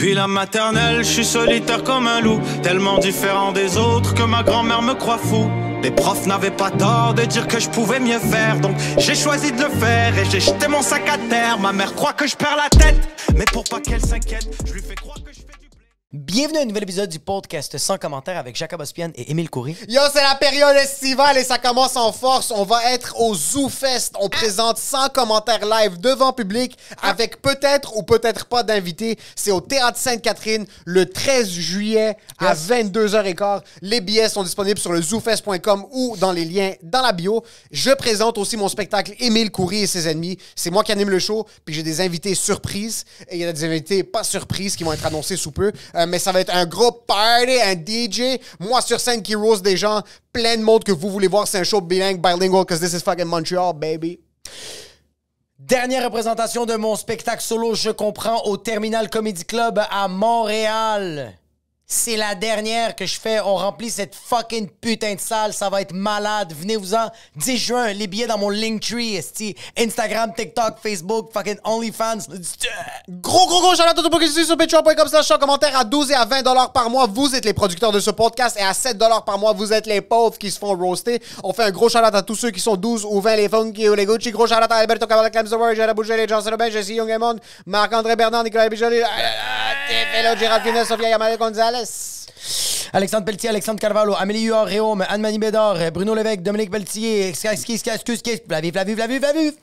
Depuis la maternelle, je suis solitaire comme un loup, tellement différent des autres que ma grand-mère me croit fou. Les profs n'avaient pas tort de dire que je pouvais mieux faire, donc j'ai choisi de le faire et j'ai jeté mon sac à terre. Ma mère croit que je perds la tête, mais pour pas qu'elle s'inquiète, je lui fais croire que je fais du blé. Bienvenue à un nouvel épisode du podcast sans commentaire avec Jacob Ospian et Émile Coury. Yo, c'est la période estivale et ça commence en force. On va être au Zoo Fest. On présente 100 commentaires live devant public avec peut-être ou peut-être pas d'invités. C'est au Théâtre Sainte-Catherine le 13 juillet à 22h15. Les billets sont disponibles sur le zoofest.com ou dans les liens dans la bio. Je présente aussi mon spectacle Émile Coury et ses ennemis. C'est moi qui anime le show, puis j'ai des invités surprises. Et il y a des invités pas surprises qui vont être annoncés sous peu. Mais ça va être un gros party, un DJ. Moi sur scène qui rose des gens. Plein de monde que vous voulez voir. C'est un show bilingue, bilingual, because this is fucking Montreal, baby. Dernière représentation de mon spectacle solo Je comprends au Terminal Comedy Club à Montréal. C'est la dernière que je fais. On remplit cette fucking putain de salle. Ça va être malade. Venez-vous-en. 10 juin, les billets dans mon Linktree. Instagram, TikTok, Facebook, fucking OnlyFans. Gros shout-out à tout le monde qui suit sur patreon.com/sans commentaire à 12 et à 20 $ par mois. Vous êtes les producteurs de ce podcast et à 7 $ par mois, vous êtes les pauvres qui se font roaster. On fait un gros shout-out à tous ceux qui sont 12 ou 20, les funky ou les Gucci. Gros shout-out à Alberto Cavallo, Clem Sauer, Gérard Boucher, les Jean Robin, Jesse Young Emond, Marc-André Bernard, Nicolas Bijoli, Tefelo, Gérald Funes, Sofia Yamal Gonzalez. Alexandre Pelletier, Alexandre Carvalho, Amélie Huard, Réaume, Anne-Marie Bédard, Bruno Lévesque, Dominique Pelletier, Flavu,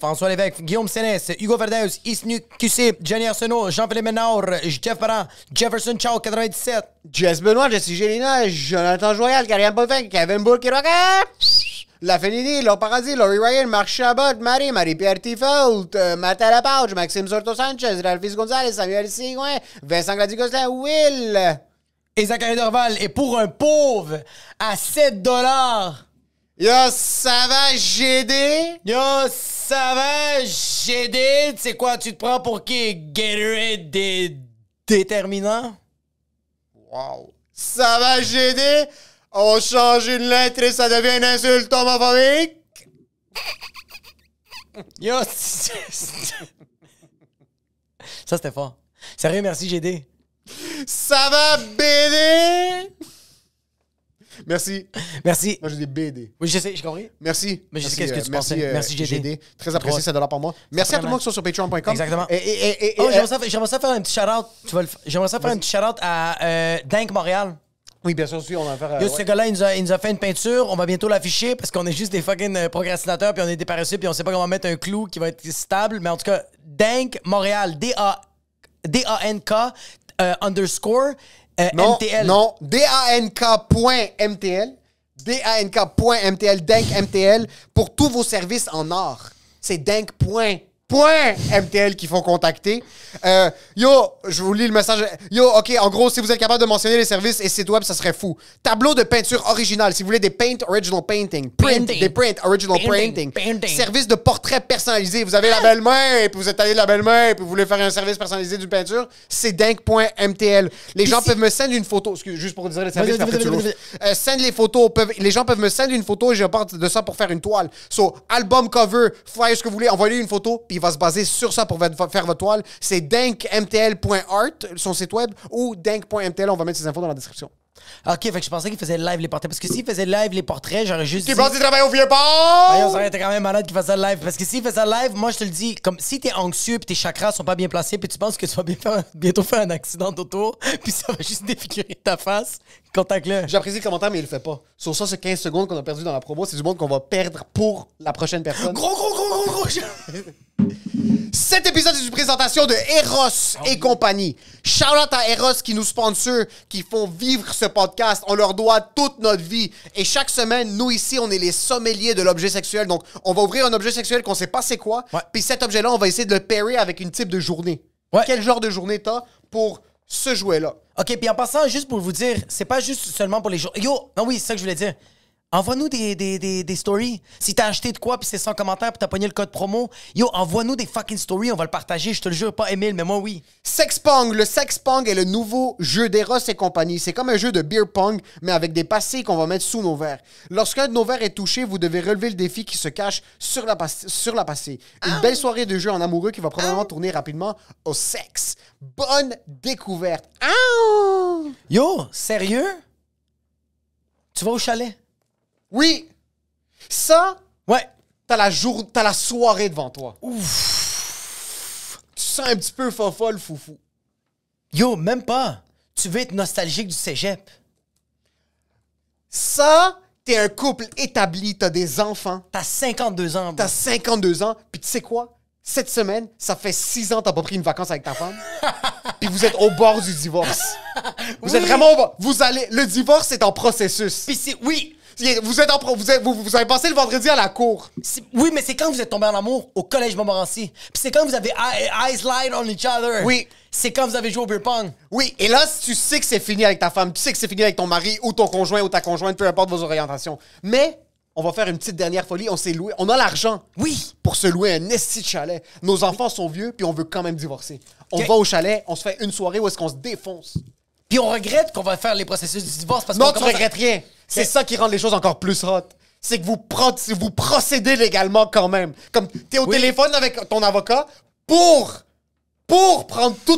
François Lévesque, Guillaume Sénès, Hugo Verdeus, Isnu QC, Jenny Arsenault, Jean-Philippe Ménard, Jeff Parent, Jefferson Chow, 97. Jess Benoît, Jesse Gélina, Jonathan Joyal, Karianne Potvin, Kevin Bourque-Roca, La Fénidie, Laure Paradis, Laurie Ryan, Marc Chabot, Marie-Pierre Tifault, Martha Lapauge, Maxime Sorto-Sanchez, Ralphis Gonzalez, Samuel Sigouin, Vincent Glady-Gosselin, Will... Et Zachary Dorval est pour un pauvre à 7 $. Yo, ça va, GD? Yo, ça va, GD? Tu sais quoi, tu te prends pour qui? Gatorade des déterminants? Wow. Ça va, GD? On change une lettre et ça devient une insulte homophobique? Yo, ça c'était fort. Sérieux, merci, GD. Ça va, BD? Merci. Merci. Moi, j'ai des BD. Oui, je sais, j'ai compris. Merci. Mais je sais Merci, qu'est-ce que tu merci, pensais. Merci, GD. Très apprécié, 7 $ par mois. Merci à tout le monde qui sont sur patreon.com. Exactement. Et j'aimerais ça faire un petit shout-out. J'aimerais ça faire un petit shout-out à Dank Montréal. Oui, bien sûr, aussi, on va faire... Yo, ce gars-là, il nous a fait une peinture. On va bientôt l'afficher parce qu'on est juste des fucking procrastinateurs puis on est des paresseux puis on sait pas comment mettre un clou qui va être stable. Mais en tout cas, Dank Montréal. D-A-N-K underscore MTL. Non, DANK.MTL. DANK.MTL, Dank MTL, pour tous vos services en art. C'est Dank.MTL qu'il faut contacter. Yo, je vous lis le message. Yo, OK, en gros, si vous êtes capable de mentionner les services et sites web, ça serait fou. Tableau de peinture original, si vous voulez des original painting. Des print original printing. Service de portrait personnalisé. Vous avez la belle main et puis vous êtes allé de la belle main et puis vous voulez faire un service personnalisé d'une peinture, c'est Dank.MTL. Les gens peuvent me send une photo. Excuse, juste pour dire les services. Send les photos. Les gens peuvent me send une photo et je porte de ça pour faire une toile. So, album cover, flyer, ce que vous voulez, envoyez une photo puis il va se baser sur ça pour faire votre toile. C'est dankmtl.art, son site web, ou dank.mtl. On va mettre ces infos dans la description. OK, fait que je pensais qu'il faisait live les portraits. Parce que s'il faisait live les portraits, j'aurais juste Qui dit... pense qu'il travaille au Vieux-Port? Ça aurait été quand même malade qu'il fasse ça live. Parce que s'il fait ça live, moi, je te le dis, comme si t'es anxieux puis tes chakras sont pas bien placés puis tu penses que tu vas bientôt faire un accident d'auto puis ça va juste défigurer ta face, contacte-le. J'apprécie le commentaire, mais il le fait pas. Sur ça, c'est 15 secondes qu'on a perdu dans la promo. C'est du monde qu'on va perdre pour la prochaine personne. Gros. Cet épisode est une présentation de Eros et compagnie. Shout-out à Eros qui nous sponsor, qui font vivre ce podcast. On leur doit toute notre vie. Et chaque semaine, nous ici, on est les sommeliers de l'objet sexuel. Donc, on va ouvrir un objet sexuel qu'on sait pas c'est quoi. Ouais. Puis cet objet-là, on va essayer de le pairer avec une type de journée. Ouais. Quel genre de journée t'as pour ce jouet-là? OK, puis en passant, juste pour vous dire, c'est pas juste seulement pour les jours. Yo, non oui, c'est ça que je voulais dire. Envoie-nous des stories. Si t'as acheté de quoi puis c'est sans commentaire puis t'as pogné le code promo, yo, envoie-nous des fucking stories, on va le partager, je te le jure, pas Emile, mais moi oui. Sexpong. Le Sexpong est le nouveau jeu d'Eros et compagnie. C'est comme un jeu de beer pong, mais avec des passés qu'on va mettre sous nos verres. Lorsqu'un de nos verres est touché, vous devez relever le défi qui se cache sur la passée. Une belle soirée de jeu en amoureux qui va probablement tourner rapidement au sexe. Bonne découverte. Yo, sérieux? Tu vas au chalet? Oui. Ça, Ouais. t'as la soirée devant toi. Ouf. Tu sens un petit peu fofolle, foufou. Yo, même pas. Tu veux être nostalgique du cégep. Ça, t'es un couple établi, t'as des enfants, T'as 52 ans, bro. t'as 52 ans, puis tu sais quoi? Cette semaine, ça fait 6 ans que t'as pas pris une vacance avec ta femme, puis vous êtes au bord du divorce. Vous êtes vraiment au bord. Le divorce est en processus. Pis c'est... Oui. Vous avez passé le vendredi à la cour. Oui, mais c'est quand vous êtes tombés en amour au collège Montmorency. Puis c'est quand vous avez eyes light on each other. Oui. C'est quand vous avez joué au beer pong. Oui, et là, si tu sais que c'est fini avec ta femme, tu sais que c'est fini avec ton mari ou ton conjoint ou ta conjointe, peu importe vos orientations. Mais on va faire une petite dernière folie. On s'est loué. On a l'argent. Oui. Pour se louer un esti de chalet. Nos enfants sont vieux, puis on veut quand même divorcer. On va au chalet, on se fait une soirée où est-ce qu'on se défonce. Puis on regrette qu'on va faire les processus du divorce parce Non, qu'on tu regrettes rien. C'est ça qui rend les choses encore plus hot. C'est que vous procédez légalement quand même. Comme t'es au téléphone avec ton avocat pour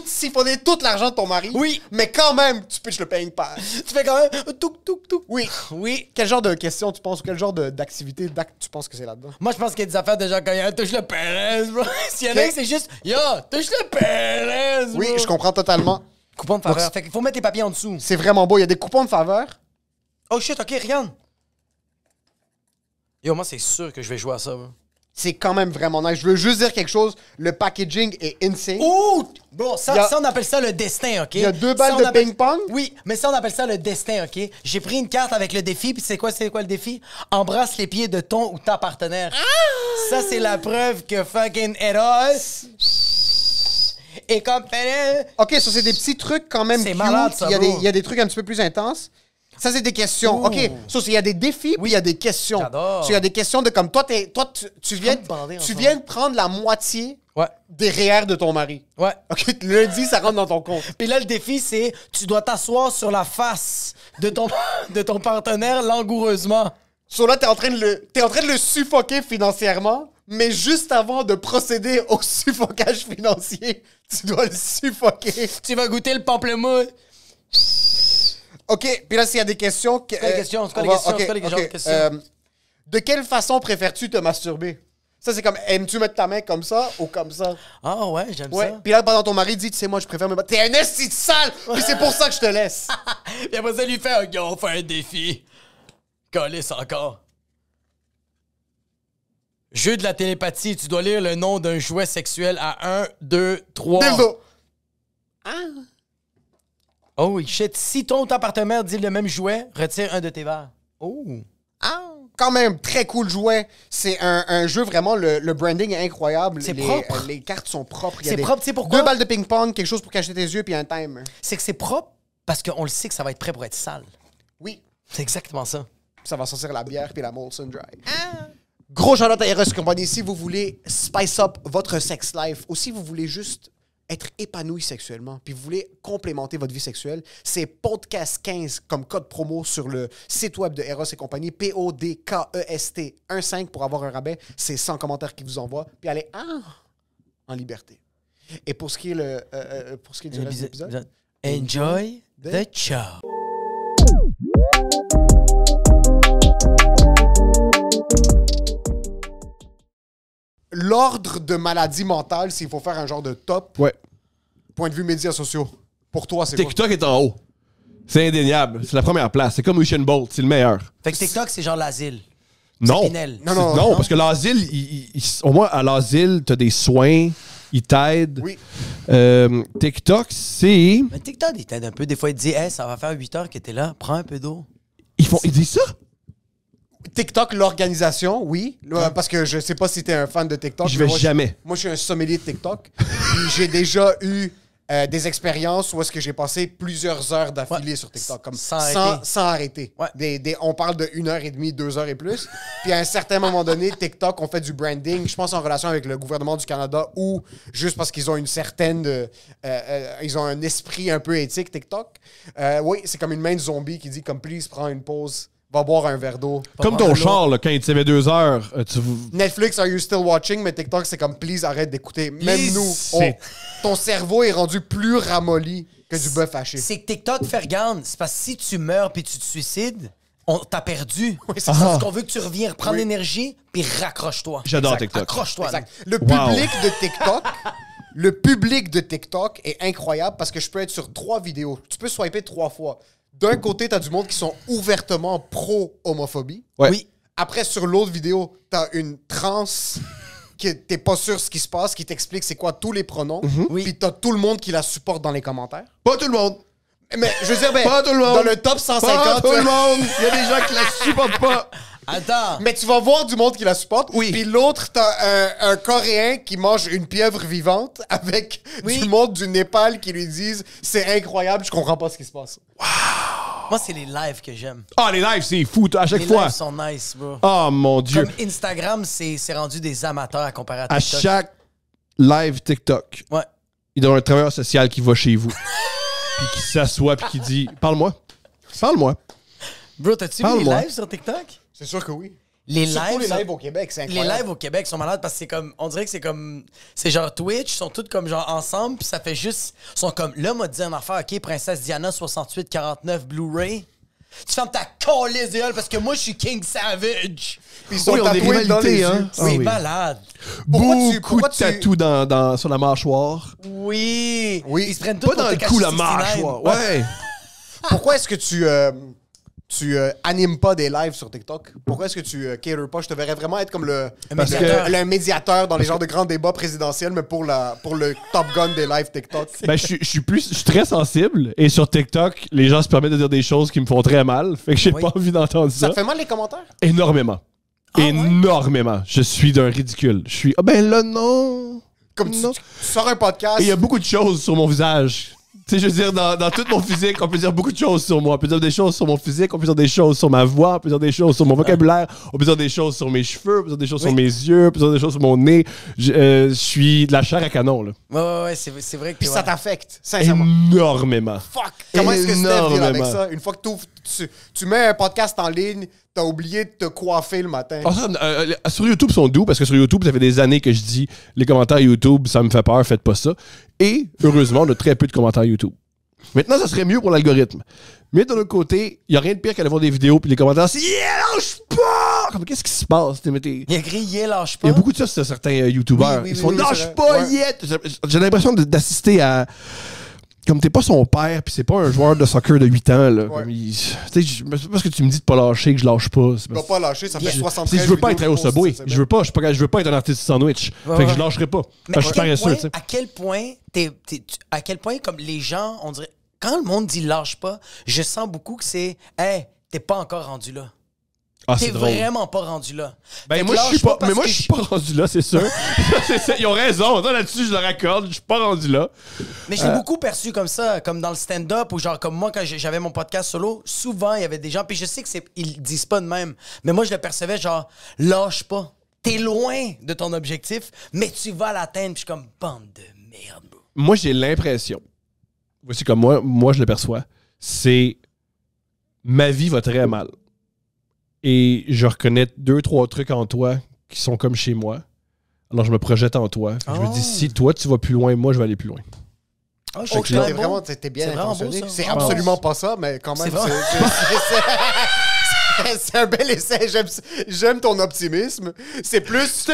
siphonner tout l'argent de ton mari. Oui. Mais quand même, tu pitches le paying pass. Tu fais quand même touk touk touk. Oui. Oui. Quel genre de question tu penses ou quel genre d'activité tu penses que c'est là-dedans? Moi, je pense qu'il y a des affaires de genre quand il y a un touche le pénis, bro. S'il y en a un, c'est juste yo, touche le pénis, bro. Oui, je comprends totalement. Coupon de faveur. Fait qu'il faut mettre tes papiers en dessous. C'est vraiment beau. Il y a des coupons de faveur. Oh shit, ok, regarde. Yo, moi, c'est sûr que je vais jouer à ça, bro. C'est quand même vraiment nice. Je veux juste dire quelque chose. Le packaging est insane. Ouh! Bon, ça, ça, on appelle ça le destin, OK? Il y a 2 balles Ça, de on appelle... ping-pong? Oui, mais ça, on appelle ça le destin, OK? J'ai pris une carte avec le défi, puis c'est quoi le défi? Embrasse les pieds de ton ou ta partenaire. Ça, c'est la preuve que fucking Eros est comme... OK, ça, c'est des petits trucs quand même C'est cute. malade, ça, bro. Il y a des trucs un petit peu plus intenses. Ça, c'est des questions. Ouh. OK, ça, il y a des défis, puis il y a des questions. J'adore. Il y a des questions de comme, toi, tu viens de prendre la moitié Ouais. des REER de ton mari. Ouais. OK, lundi, ça rentre dans ton compte. Puis là, le défi, c'est tu dois t'asseoir sur la face de ton partenaire langoureusement. So là, t'es en train de le suffoquer financièrement, mais juste avant de procéder au suffocage financier, tu dois le suffoquer. Tu vas goûter le pamplemousse. OK, puis là, s'il y a des questions... C'est quoi les questions? C'est quoi les questions? De quelle façon préfères-tu te masturber? Ça, c'est comme, aimes-tu mettre ta main comme ça ou comme ça? Ah ouais, j'aime Ouais. ça. Puis là, pendant ton mari dit, tu sais, moi, je préfère me battre. T'es un esti de sale! Puis c'est pour ça que je te laisse. Puis après ça, lui fait OK, on fait un défi. Calisse encore. Jeu de la télépathie, tu dois lire le nom d'un jouet sexuel à 1, 2, 3. Dildo. Oh shit, si ton ou ta partenaire dit le même jouet, retire un de tes verres. Oh. Quand même, très cool jouet. C'est un jeu vraiment, le branding est incroyable. C'est propre. Les cartes sont propres. Il y a C'est des- propre, tu sais pourquoi? 2 balles de ping-pong, quelque chose pour cacher tes yeux, puis un timer. C'est que c'est propre parce qu'on le sait que ça va être prêt pour être sale. Oui. C'est exactement ça. Ça va sortir la bière puis la Molson Dry. Gros shout-out à Eros et compagnie. Si vous voulez spice up votre sex life, ou si vous voulez juste être épanoui sexuellement, puis vous voulez complémenter votre vie sexuelle, c'est podcast 15 comme code promo sur le site web de Eros et compagnie, PODKEST 15 pour avoir un rabais. C'est 100 commentaires qui vous envoient, puis allez en liberté. Et pour ce qui est du reste de l'épisode, Enjoy the show. l'ordre de maladie mentale, s'il faut faire un genre de top, Ouais. point de vue médias sociaux, pour toi, c'est quoi? TikTok est en haut. C'est indéniable. C'est la première place. C'est comme Usain Bolt. C'est le meilleur. Fait que TikTok, c'est genre l'asile. Non. Pinel. Non. Parce que l'asile, au moins à l'asile, t'as des soins, ils t'aident. Oui. TikTok, c'est. Mais TikTok, il t'aide un peu. Des fois, il te dit, hey, ça va faire 8 heures que t'es là, prends un peu d'eau. Ils disent ça? TikTok, l'organisation, oui. Parce que je sais pas si t'es un fan de TikTok. Je vais mais moi, jamais. Moi, je suis un sommelier de TikTok. Puis j'ai déjà eu des expériences où est-ce que j'ai passé plusieurs heures d'affilée sur TikTok, comme sans arrêter. Ouais. On parle de 1h30, 2 heures et plus. Puis à un certain moment donné, TikTok, on fait du branding, je pense en relation avec le gouvernement du Canada ou juste parce qu'ils ont une certaine... ils ont un esprit un peu éthique, TikTok. Oui, c'est comme une main de zombie qui dit comme « Please, prends une pause. » Va boire un verre d'eau. Comme ton char, là, quand il te met 2 heures. Netflix, are you still watching? Mais TikTok, c'est comme, please, arrête d'écouter. Même nous, ton cerveau est rendu plus ramolli que du bœuf haché. C'est que TikTok fait regarde. C'est parce que si tu meurs puis tu te suicides, t'as perdu. Oui, c'est parce qu'on veut que tu reviennes reprendre l'énergie puis raccroche-toi. J'adore TikTok. Accroche-toi. Exact. Le public de TikTok... Le public de TikTok est incroyable parce que je peux être sur 3 vidéos. Tu peux swiper 3 fois. D'un côté, t'as du monde qui sont ouvertement pro-homophobie. Ouais. Oui. Après, sur l'autre vidéo, t'as une trans qui t'es pas sûr ce qui se passe, qui t'explique c'est quoi tous les pronoms. Oui. Puis t'as tout le monde qui la supporte dans les commentaires. Pas tout le monde. Mais je veux dire, pas tout le monde. Dans le top 150... Pas tout le monde. Il y a des gens qui la supportent pas. Attends. Mais tu vas voir du monde qui la supporte. Oui. Puis l'autre, t'as un Coréen qui mange une pieuvre vivante avec du monde du Népal qui lui disent « C'est incroyable, je comprends pas ce qui se passe. » Moi, c'est les lives que j'aime. Ah, les lives, c'est fou à chaque les fois. Les lives sont nice, bro. Oh, mon Dieu. Comme Instagram, c'est rendu des amateurs à comparer à TikTok. À chaque live TikTok, il y a un travailleur social qui va chez vous. Puis qui s'assoit puis qui dit « Parle-moi. Parle-moi. » Bro, t'as-tu vu les lives sur TikTok? C'est sûr que oui. Surtout les lives au Québec, c'est incroyable. Les lives au Québec sont malades parce que c'est comme... On dirait que c'est comme... C'est genre Twitch, ils sont tous comme genre ensemble, puis ça fait juste... Ils sont comme... Là, m'a dit une affaire, OK, Princesse Diana 6849 Blu-ray. Tu fermes ta calisse gueule parce que moi, je suis King Savage. Puis ils sont tatoués dans les yeux. C'est malade. Beaucoup de tatous sur la mâchoire. Oui. Ils se prennent tout pas dans le cou, la mâchoire. Ouais. Pourquoi est-ce que tu animes pas des lives sur TikTok? Pourquoi est-ce que tu cater pas? Je te verrais vraiment être comme le médiateur dans les genres de grands débats présidentiels, mais pour le Top Gun des lives TikTok. Ben, je suis très sensible et sur TikTok, les gens se permettent de dire des choses qui me font très mal. Fait que j'ai pas envie d'entendre ça. Ça te fait mal les commentaires? Énormément. Énormément. Ouais? Je suis d'un ridicule. Je suis, là, non. Comme tu sors un podcast. Et il y a beaucoup de choses sur mon visage. Tu sais, je veux dire, dans tout mon physique, on peut dire beaucoup de choses sur moi. On peut dire des choses sur mon physique, on peut dire des choses sur ma voix, on peut dire des choses sur mon vocabulaire, on peut dire des choses sur mes cheveux, on peut dire des choses sur mes yeux, on peut dire des choses sur mon nez. Je suis de la chair à canon, là. Ouais, c'est vrai que... Puis ça t'affecte, sincèrement. Énormément. Fuck! Comment est-ce que c'était vivre avec ça? Une fois que tu mets un podcast en ligne, t'as oublié de te coiffer le matin. Sur YouTube, ils sont doux, parce que sur YouTube, ça fait des années que je dis les commentaires YouTube, ça me fait peur, faites pas ça. Et heureusement, on a très peu de commentaires YouTube. Maintenant, ça serait mieux pour l'algorithme. Mais de l'autre côté, il n'y a rien de pire qu'aller voir des vidéos puis les commentaires, c'est « Yeah, lâche pas! » Qu'est-ce qui se passe? Il y a écrit « Yeah, lâche pas ». Il y a beaucoup de ça sur certains YouTubers. Ils se font « Lâche pas, yeah! » J'ai l'impression d'assister à... Comme t'es pas son père, puis c'est pas un joueur de soccer de 8 ans, là. Ouais. C'est parce que tu me dis de pas lâcher que je lâche pas. Tu vas pas lâcher, ça fait 73 je veux pas être au Subway. Je veux pas être un artiste sandwich. Fait que je lâcherai pas. Mais je suis paresseux, tu sais. À quel point, comme les gens, on dirait, quand le monde dit lâche pas, je sens beaucoup que c'est, hey, t'es pas encore rendu là. Ah, t'es vraiment pas rendu là. Ben moi, je suis pas, mais moi, je suis pas rendu là, c'est sûr. Ils ont raison. Là-dessus, je leur accorde. Je suis pas rendu là. Mais je l'ai beaucoup perçu comme ça, comme dans le stand-up, ou genre comme moi, quand j'avais mon podcast solo, souvent, il y avait des gens, puis je sais qu'ils disent pas de même, mais moi, je le percevais genre, lâche pas. T'es loin de ton objectif, mais tu vas l'atteindre, puis je suis comme, bande de merde, bro. Moi, j'ai l'impression, voici comme moi, je le perçois, c'est ma vie va très mal. Et je reconnais 2-3 trucs en toi qui sont comme chez moi. Alors, je me projette en toi. Je me dis, si toi, tu vas plus loin, moi, je vais aller plus loin. Oh, t'es bien intentionné. C'est absolument pas ça, mais quand même, c'est un bel essai. J'aime ton optimisme. C'est plus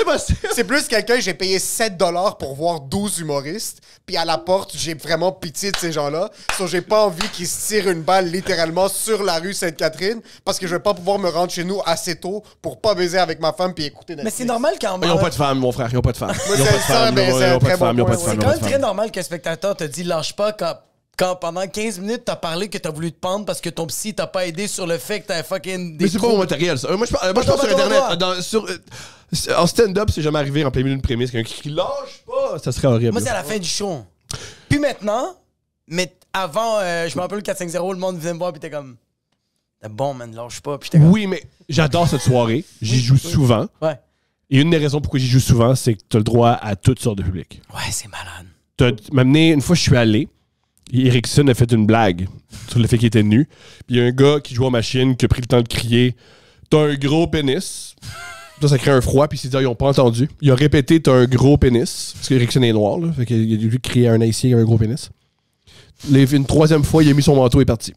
quelqu'un, j'ai payé 7$ pour voir 12 humoristes, puis à la porte, j'ai vraiment pitié de ces gens-là. J'ai pas envie qu'ils se tirent une balle littéralement sur la rue Sainte-Catherine, parce que je vais pas pouvoir me rendre chez nous assez tôt pour pas baiser avec ma femme puis écouter Netflix. Mais c'est normal quand même. Ils ont pas de femme, mon frère. Ils ont pas de femme. C'est quand même très normal qu'un spectateur te dit lâche pas quand pendant 15 minutes, t'as parlé que t'as voulu te pendre parce que ton psy t'a pas aidé sur le fait que t'as fucking... Mais c'est pas mon matériel, ça. Moi, je pense sur Internet. En stand-up, c'est jamais arrivé en plein milieu d'une prémisse. Quelqu'un qui crie « Lâche pas! » Ça serait horrible. Moi, c'est à la fin du show. Puis maintenant, mais avant, je me rappelle le 4-5-0, le monde venait me voir, puis t'es comme... T'es bon, man, lâche pas. Puis j'étais comme... Oui, mais j'adore cette soirée. J'y joue souvent. Ouais. Et une des raisons pourquoi j'y joue souvent, c'est que t'as le droit à toutes sortes de public. Ouais, c'est malade. M'amener, une fois je suis allé, Erickson a fait une blague sur le fait qu'il était nu. Puis il y a un gars qui joue aux machines qui a pris le temps de crier « T'as un gros pénis ». Ça crée un froid, puis il s'est dit « Ils ont pas entendu ». Il a répété « T'as un gros pénis ». Parce qu'Erickson est noir, là. Fait qu'il a dû crier à un haïtien « un gros pénis ». Une troisième fois, il a mis son manteau et est parti.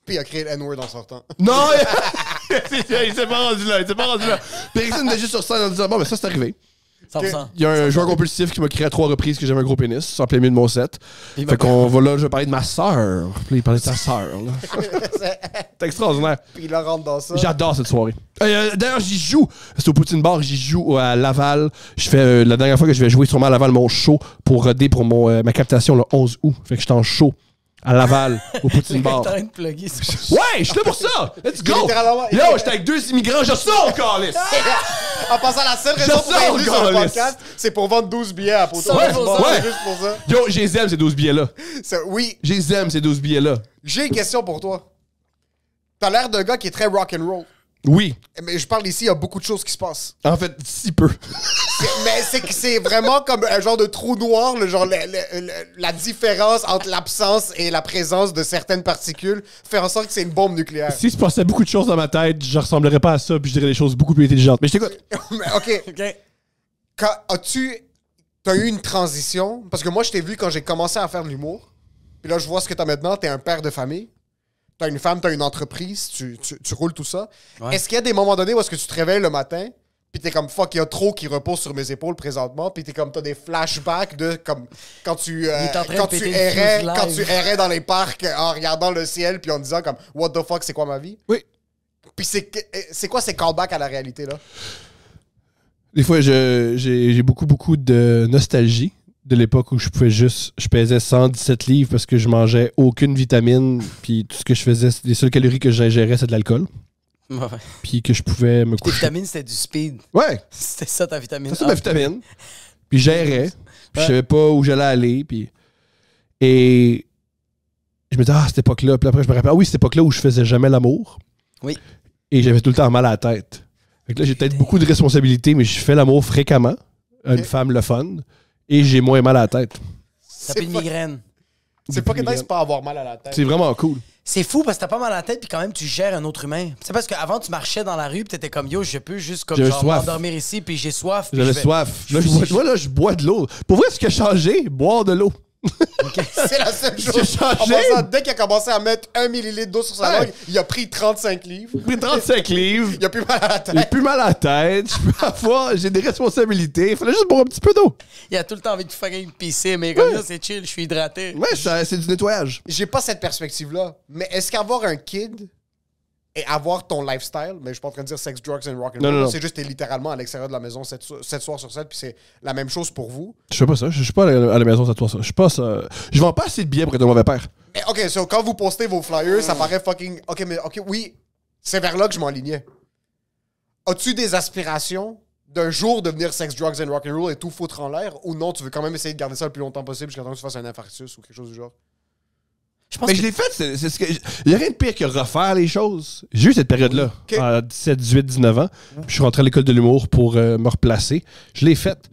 Puis il a créé le N-word en sortant. Non! Il s'est pas rendu là. Puis Erickson était juste sur scène en disant « Bon, mais ça, c'est arrivé ». 100%. Il y a un joueur compulsif qui m'a crié à 3 reprises que j'avais un gros pénis, en plein milieu de mon set. Fait qu'on va là, je vais parler de ma sœur. Puis il parlait de ta sœur. C'est extraordinaire. Puis il la rentre dans ça. J'adore cette soirée. D'ailleurs, j'y joue. C'est au Poutine Bar, j'y joue à Laval. Je fais la dernière fois que je vais jouer sûrement à Laval mon show pour roder pour ma captation le 11 août. Fait que j'étais en show à Laval, au Poutine Bar. T'es en train de plugger, c'est pas... Ouais, je suis là pour ça! Let's go! Littéralement, Yo, j'étais avec 2 immigrants, je sors, câlisse! En passant, la seule raison pour être venu sur le podcast, c'est pour vendre 12 billets à Poutine. Ouais, C'est juste pour ça. Yo, je les aime, ces 12 billets-là. Oui, Je les aime, ces 12 billets-là. j'ai une question pour toi. T'as l'air d'un gars qui est très rock'n'roll. Oui. Mais je parle ici, il y a beaucoup de choses qui se passent. En fait, si peu. Mais c'est vraiment comme un genre de trou noir, le genre la différence entre l'absence et la présence de certaines particules fait en sorte que c'est une bombe nucléaire. S'il se passait beaucoup de choses dans ma tête, je ressemblerais pas à ça, puis je dirais des choses beaucoup plus intelligentes. Mais je t'écoute. Mais OK. T'as eu une transition? Parce que moi, je t'ai vu quand j'ai commencé à faire de l'humour. Puis là, je vois ce que t'as maintenant. T'es un père de famille. T'as une femme, t'as une entreprise. Tu roules tout ça. Ouais. Est-ce qu'il y a des moments donnés où est-ce que tu te réveilles le matin puis t'es comme, fuck, il y a trop qui repose sur mes épaules présentement, puis t'es comme, t'as des flashbacks de, comme, quand tu errais dans les parcs en regardant le ciel, puis en disant comme, what the fuck, c'est quoi ma vie? Oui. Puis c'est quoi ces callbacks à la réalité, là? Des fois, j'ai beaucoup de nostalgie de l'époque où je pesais 117 livres parce que je mangeais aucune vitamine, puis tout ce que je faisais, les seules calories que j'ingérais, c'est de l'alcool. Ouais. Puis que je pouvais me coucher. Tes vitamines, c'était du speed. Ouais. C'était ça ta vitamine. C'est ça ma vitamine. Puis j'errais. Puis je savais pas où j'allais aller. Puis... Et je me disais, à cette époque-là. Puis après, je me rappelle, cette époque-là où je faisais jamais l'amour. Oui. Et j'avais tout le temps mal à la tête. Fait que là, j'ai peut-être beaucoup de responsabilités, mais je fais l'amour fréquemment à une femme le fun. Et j'ai moins mal à la tête. Ça fait une migraine. C'est pas que nice pas avoir mal à la tête. C'est vraiment cool. C'est fou parce que t'as pas mal à la tête puis quand même tu gères un autre humain. C'est parce qu'avant tu marchais dans la rue puis t'étais comme yo, je peux juste comme genre m'endormir ici puis j'ai soif. J'avais soif. Là, je bois de l'eau. Pour vrai, ce qui a changé, boire de l'eau. Okay. C'est la seule chose. Dès qu'il a commencé à mettre 1 millilitre d'eau sur sa langue, il a pris 35 livres. Il a plus mal à la tête. Il a plus mal à la tête. J'ai des responsabilités. Il fallait juste boire un petit peu d'eau. Il a tout le temps envie de fucking pisser, mais comme ça, c'est chill, je suis hydraté. Ouais, c'est du nettoyage. J'ai pas cette perspective-là. Mais est-ce qu'avoir un kid et avoir ton lifestyle, mais je suis pas en train de dire sex, drugs and rock and roll, c'est juste t'es littéralement à l'extérieur de la maison 7 soirs sur 7, puis c'est la même chose pour vous. Je fais pas ça. Je suis pas à la maison 7 soirs sur 7. Je suis pas ça. Je vends pas assez de billets pour être un mauvais père. Mais OK, so quand vous postez vos flyers, ça paraît fucking... OK, oui, c'est vers là que je m'enlignais. As-tu des aspirations d'un jour devenir sex, drugs and rock and roll et tout foutre en l'air, ou non, tu veux quand même essayer de garder ça le plus longtemps possible jusqu'à temps que tu fasses un infarctus ou quelque chose du genre? Je l'ai fait, c'est ce que. Il n'y a rien de pire que refaire les choses. J'ai eu cette période-là, à 17, 18, 19 ans. Je suis rentré à l'école de l'humour pour me replacer. Je l'ai faite.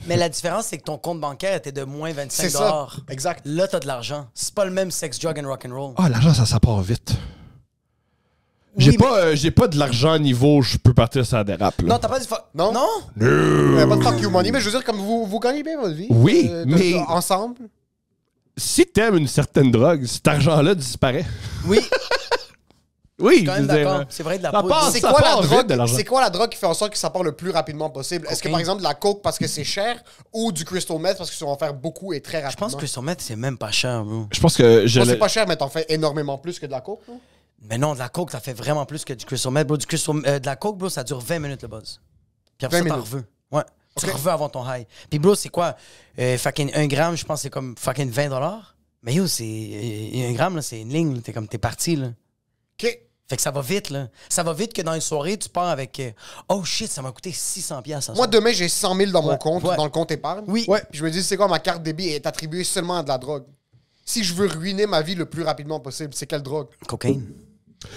Mais la différence, c'est que ton compte bancaire était de moins 25$. C'est ça, exact. Là, t'as de l'argent. C'est pas le même sex, drug and rock'n'roll. Ah, l'argent, ça part vite. J'ai pas de l'argent à niveau, je peux partir ça dérape. Là. Non, t'as pas dit... Non? Non? Pas de fuck you money, mais je veux dire, comme vous gagnez bien votre vie. Oui, mais... Ensemble. Si t'aimes une certaine drogue, cet argent-là disparaît. Oui. Oui, je suis quand même d'accord. C'est vrai de la poudre. C'est quoi la drogue qui fait en sorte que ça part le plus rapidement possible? Est-ce que par exemple de la coke parce que c'est cher ou du crystal meth parce que tu vas en faire beaucoup et très rapidement? Je pense que crystal meth c'est même pas cher, bro. Je pense que c'est pas cher, mais t'en fais énormément plus que de la coke, bro? Mais non, de la coke, ça fait vraiment plus que du crystal meth, bro. De la coke, bro, ça dure 20 minutes le buzz. Puis après ça, t'en reveux. Ouais. Tu reveux avant ton high. Puis bro, c'est quoi? Fucking 1 gramme, je pense que c'est comme fucking 20$. Mais yo, c'est 1 gramme, là, c'est une ligne. T'es parti, là. OK. Fait que ça va vite, là. Ça va vite que dans une soirée, tu pars avec oh shit, ça m'a coûté 600$. Moi, demain, j'ai 100 000 dans mon Ouais, compte, ouais. dans le compte épargne. Oui. Ouais. Puis je me dis, c'est quoi, ma carte débit est attribuée seulement à de la drogue. Si je veux ruiner ma vie le plus rapidement possible, c'est quelle drogue? Cocaine.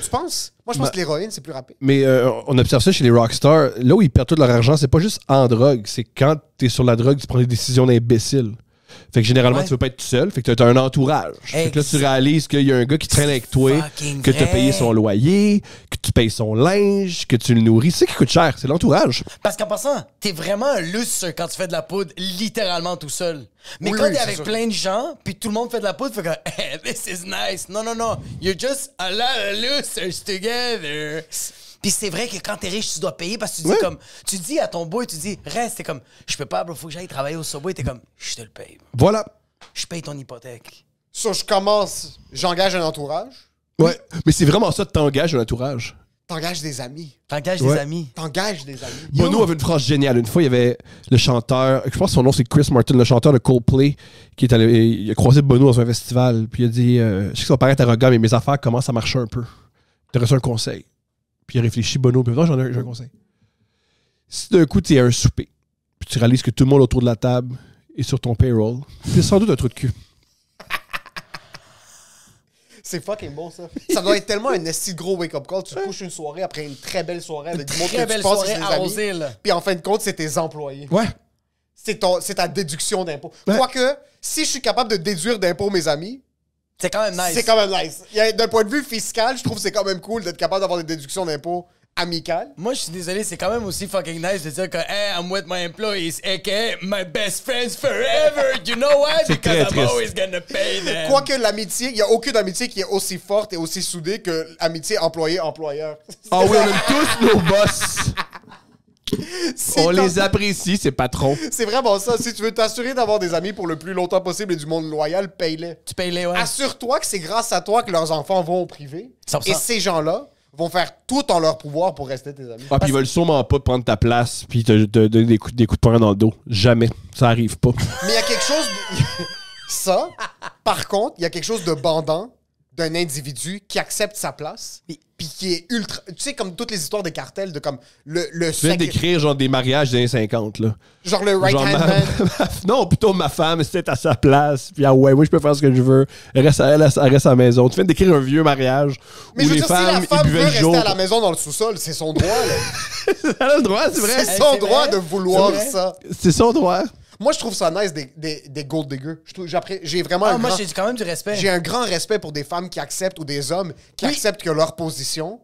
Tu penses? Moi, je pense que l'héroïne, c'est plus rapide. Mais on observe ça chez les rockstars. Là où ils perdent tout leur argent, c'est pas juste en drogue. C'est quand t'es sur la drogue, tu prends des décisions d'imbéciles. Fait que généralement, Ouais. tu veux pas être tout seul. Fait que t'as un entourage. Fait que là, tu réalises qu'il y a un gars qui traîne avec toi, fucking que t'as vrai. payé son loyer, que tu payes son linge, que tu le nourris. C'est ça qui coûte cher. C'est l'entourage. Parce qu'en passant, t'es vraiment un lustre quand tu fais de la poudre littéralement tout seul. Mais Oui, quand oui, t'es c'est avec sûr. plein de gens, puis tout le monde fait de la poudre, fait que hey, this is nice. Non, non, non. You're just a lot of losers together. Puis c'est vrai que quand t'es riche, tu dois payer parce que tu dis Ouais. comme... Tu dis à ton boy, tu dis, reste, t'es comme, je peux pas, bro, faut que j'aille travailler au Subway. T'es comme, je te le paye. Voilà. Je paye ton hypothèque. So, j'engage un entourage, Ouais. Mais c'est vraiment ça, t'engages un entourage. t'engages des amis. T'engages Ouais. des amis. T'engages des amis. Bono avait une phrase géniale. Une fois, il y avait le chanteur, je pense que son nom c'est Chris Martin, le chanteur de Coldplay, qui est allé, il a croisé Bono dans un festival. Puis il a dit je sais que ça va paraître arrogant, mais mes affaires commencent à marcher un peu. T'aurais reçu un conseil. Puis il a réfléchi, Bono, puis non, j'ai un conseil. Si d'un coup, tu es à un souper, puis tu réalises que tout le monde autour de la table est sur ton payroll, c'est sans doute un trou de cul. C'est fucking bon, ça. Ça doit être tellement un esti gros wake-up call. Tu te couches une soirée après une très belle soirée avec du monde que Très tu belle penses que soirée c'est des amis. arrosée, là. Puis en fin de compte, c'est tes employés. Ouais. C'est ta déduction d'impôt. Ouais. Quoique, si je suis capable de déduire d'impôt mes amis, C'est quand même nice. c'est quand même nice. D'un point de vue fiscal, je trouve que c'est quand même cool d'être capable d'avoir des déductions d'impôt amicales. Moi, je suis désolé, c'est quand même aussi fucking nice de dire que hey, I'm with my employees, aka my best friends forever. You know why? C'est Because très I'm triste. always gonna pay them. Quoique l'amitié, il n'y a aucune amitié qui est aussi forte et aussi soudée que l'amitié employé-employeur. Ah oui, on aime tous nos boss. C'est On comme- les apprécie, ces patrons. C'est vraiment ça. Si tu veux t'assurer d'avoir des amis pour le plus longtemps possible et du monde loyal, paye-les. Tu payes les, ouais. Assure-toi que c'est grâce à toi que leurs enfants vont au privé. 100%. Et ces gens-là vont faire tout en leur pouvoir pour rester tes amis. Ah, puis ils veulent sûrement pas prendre ta place puis te donner des coups de poing dans le dos. Jamais. Ça arrive pas. Mais il y a quelque chose... Ça, par contre, il y a quelque chose de bandant d'un individu qui accepte sa place puis qui est ultra... Tu sais, comme toutes les histoires des cartels, de comme le Je viens sacré- d'écrire genre des mariages des années 50, là. Genre le Genre right-hand man. non, plutôt ma femme, c'était à sa place. Puis ah ouais, moi je peux faire ce que je veux. Elle reste à la maison. Tu viens d'écrire un vieux mariage Mais où je veux les dire, si la femmes, ils femme veut buvaient le rester jour. à la maison dans le sous-sol, c'est son droit, là. Elle a le droit, c'est vrai. C'est son c'est droit vrai. de vouloir C'est vrai. ça. C'est son droit. Moi, je trouve ça nice des gold diggers. J'ai vraiment Ah, un moi, grand... j'ai quand même du respect. J'ai un grand respect pour des femmes qui acceptent ou des hommes qui acceptent que leur position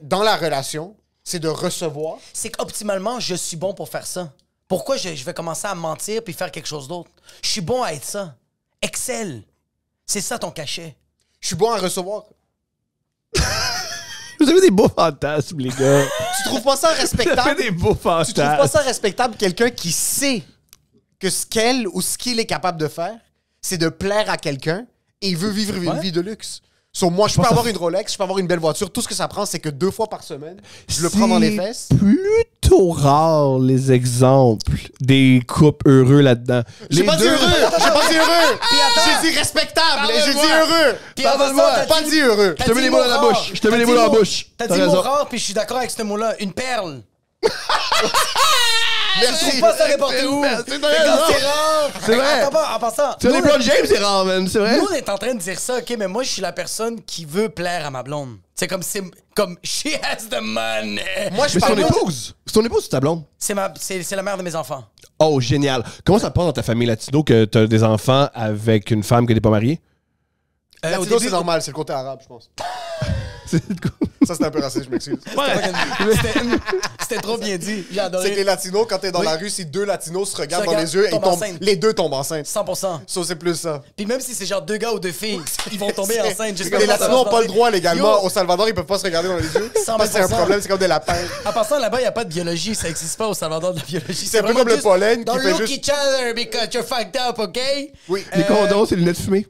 dans la relation, c'est de recevoir. C'est qu'optimalement, je suis bon pour faire ça. Pourquoi je vais commencer à mentir puis faire quelque chose d'autre? Je suis bon à être ça. Excel. C'est ça ton cachet. Je suis bon à recevoir. Vous avez des beaux fantasmes, les gars. Tu trouves pas ça Vous avez respectable? des beaux Tu trouves pas fantasmes. ça respectable quelqu'un qui sait que ce qu'elle ou ce qu'il est capable de faire, c'est de plaire à quelqu'un et il veut vivre une vie de luxe. So, moi, je peux avoir une Rolex, je peux avoir une belle voiture. Tout ce que ça prend, c'est que 2 fois par semaine, je le prends dans les fesses. C'est plutôt rare, les exemples des couples heureux là-dedans. J'ai Les pas dit deux- heureux! J'ai pas dit heureux! attends. J'ai dit respectable! Et j'ai dit Parle-moi. heureux! Puis avant ça, t'as Pas dit heureux! t'as Je te mets dit les mots dans la rare. bouche. Je te mets T'as les dit mots dans la mot- bouche. T'as T'as dit mot raison. rare, puis je suis d'accord avec ce mot-là. Une perle. Merci! Je trouve pas ça n'importe où. C'est C'est vrai. rare. C'est vrai. Attends pas, en passant. Tu vois, nous, LeBron James, c'est rare, man. C'est vrai. Nous, on est en train de dire ça, OK, mais moi, je suis la personne qui veut plaire à ma blonde. C'est comme, she has the money. Moi, je Mais c'est ton parle épouse. C'est ton épouse ou ta blonde? C'est la mère de mes enfants. Oh, génial. Comment ça te passe dans ta famille latino que t'as des enfants avec une femme que t'es pas mariée? Au Latino, début, c'est normal, c'est le côté arabe, je pense. C'est cool. Ça, c'est un peu raciste, je m'excuse. c'était trop bien dit. J'ai C'est que les adoré. latinos, quand t'es dans Oui. la rue, si 2 latinos se regardent Se dans les yeux, regardent, tombent enceintes. les 2 tombent enceintes. 100%. Ça, c'est plus ça. Puis même si c'est genre 2 gars ou 2 filles, ils vont tomber C'est- enceintes. juste Les comme ça, ça latinos va n'ont pas se le droit légalement. Yo. Au Salvador, ils peuvent pas se regarder dans les yeux. 100%. Parce que c'est un problème, c'est comme des lapins. En passant, là-bas, il n'y a pas de biologie. Ça n'existe pas au Salvador de la biologie. C'est un peu vraiment comme le juste, pollen qui Don't fait look juste- each other because you're fucked up, OK? Oui. Les condoms, c'est les lunettes fumées.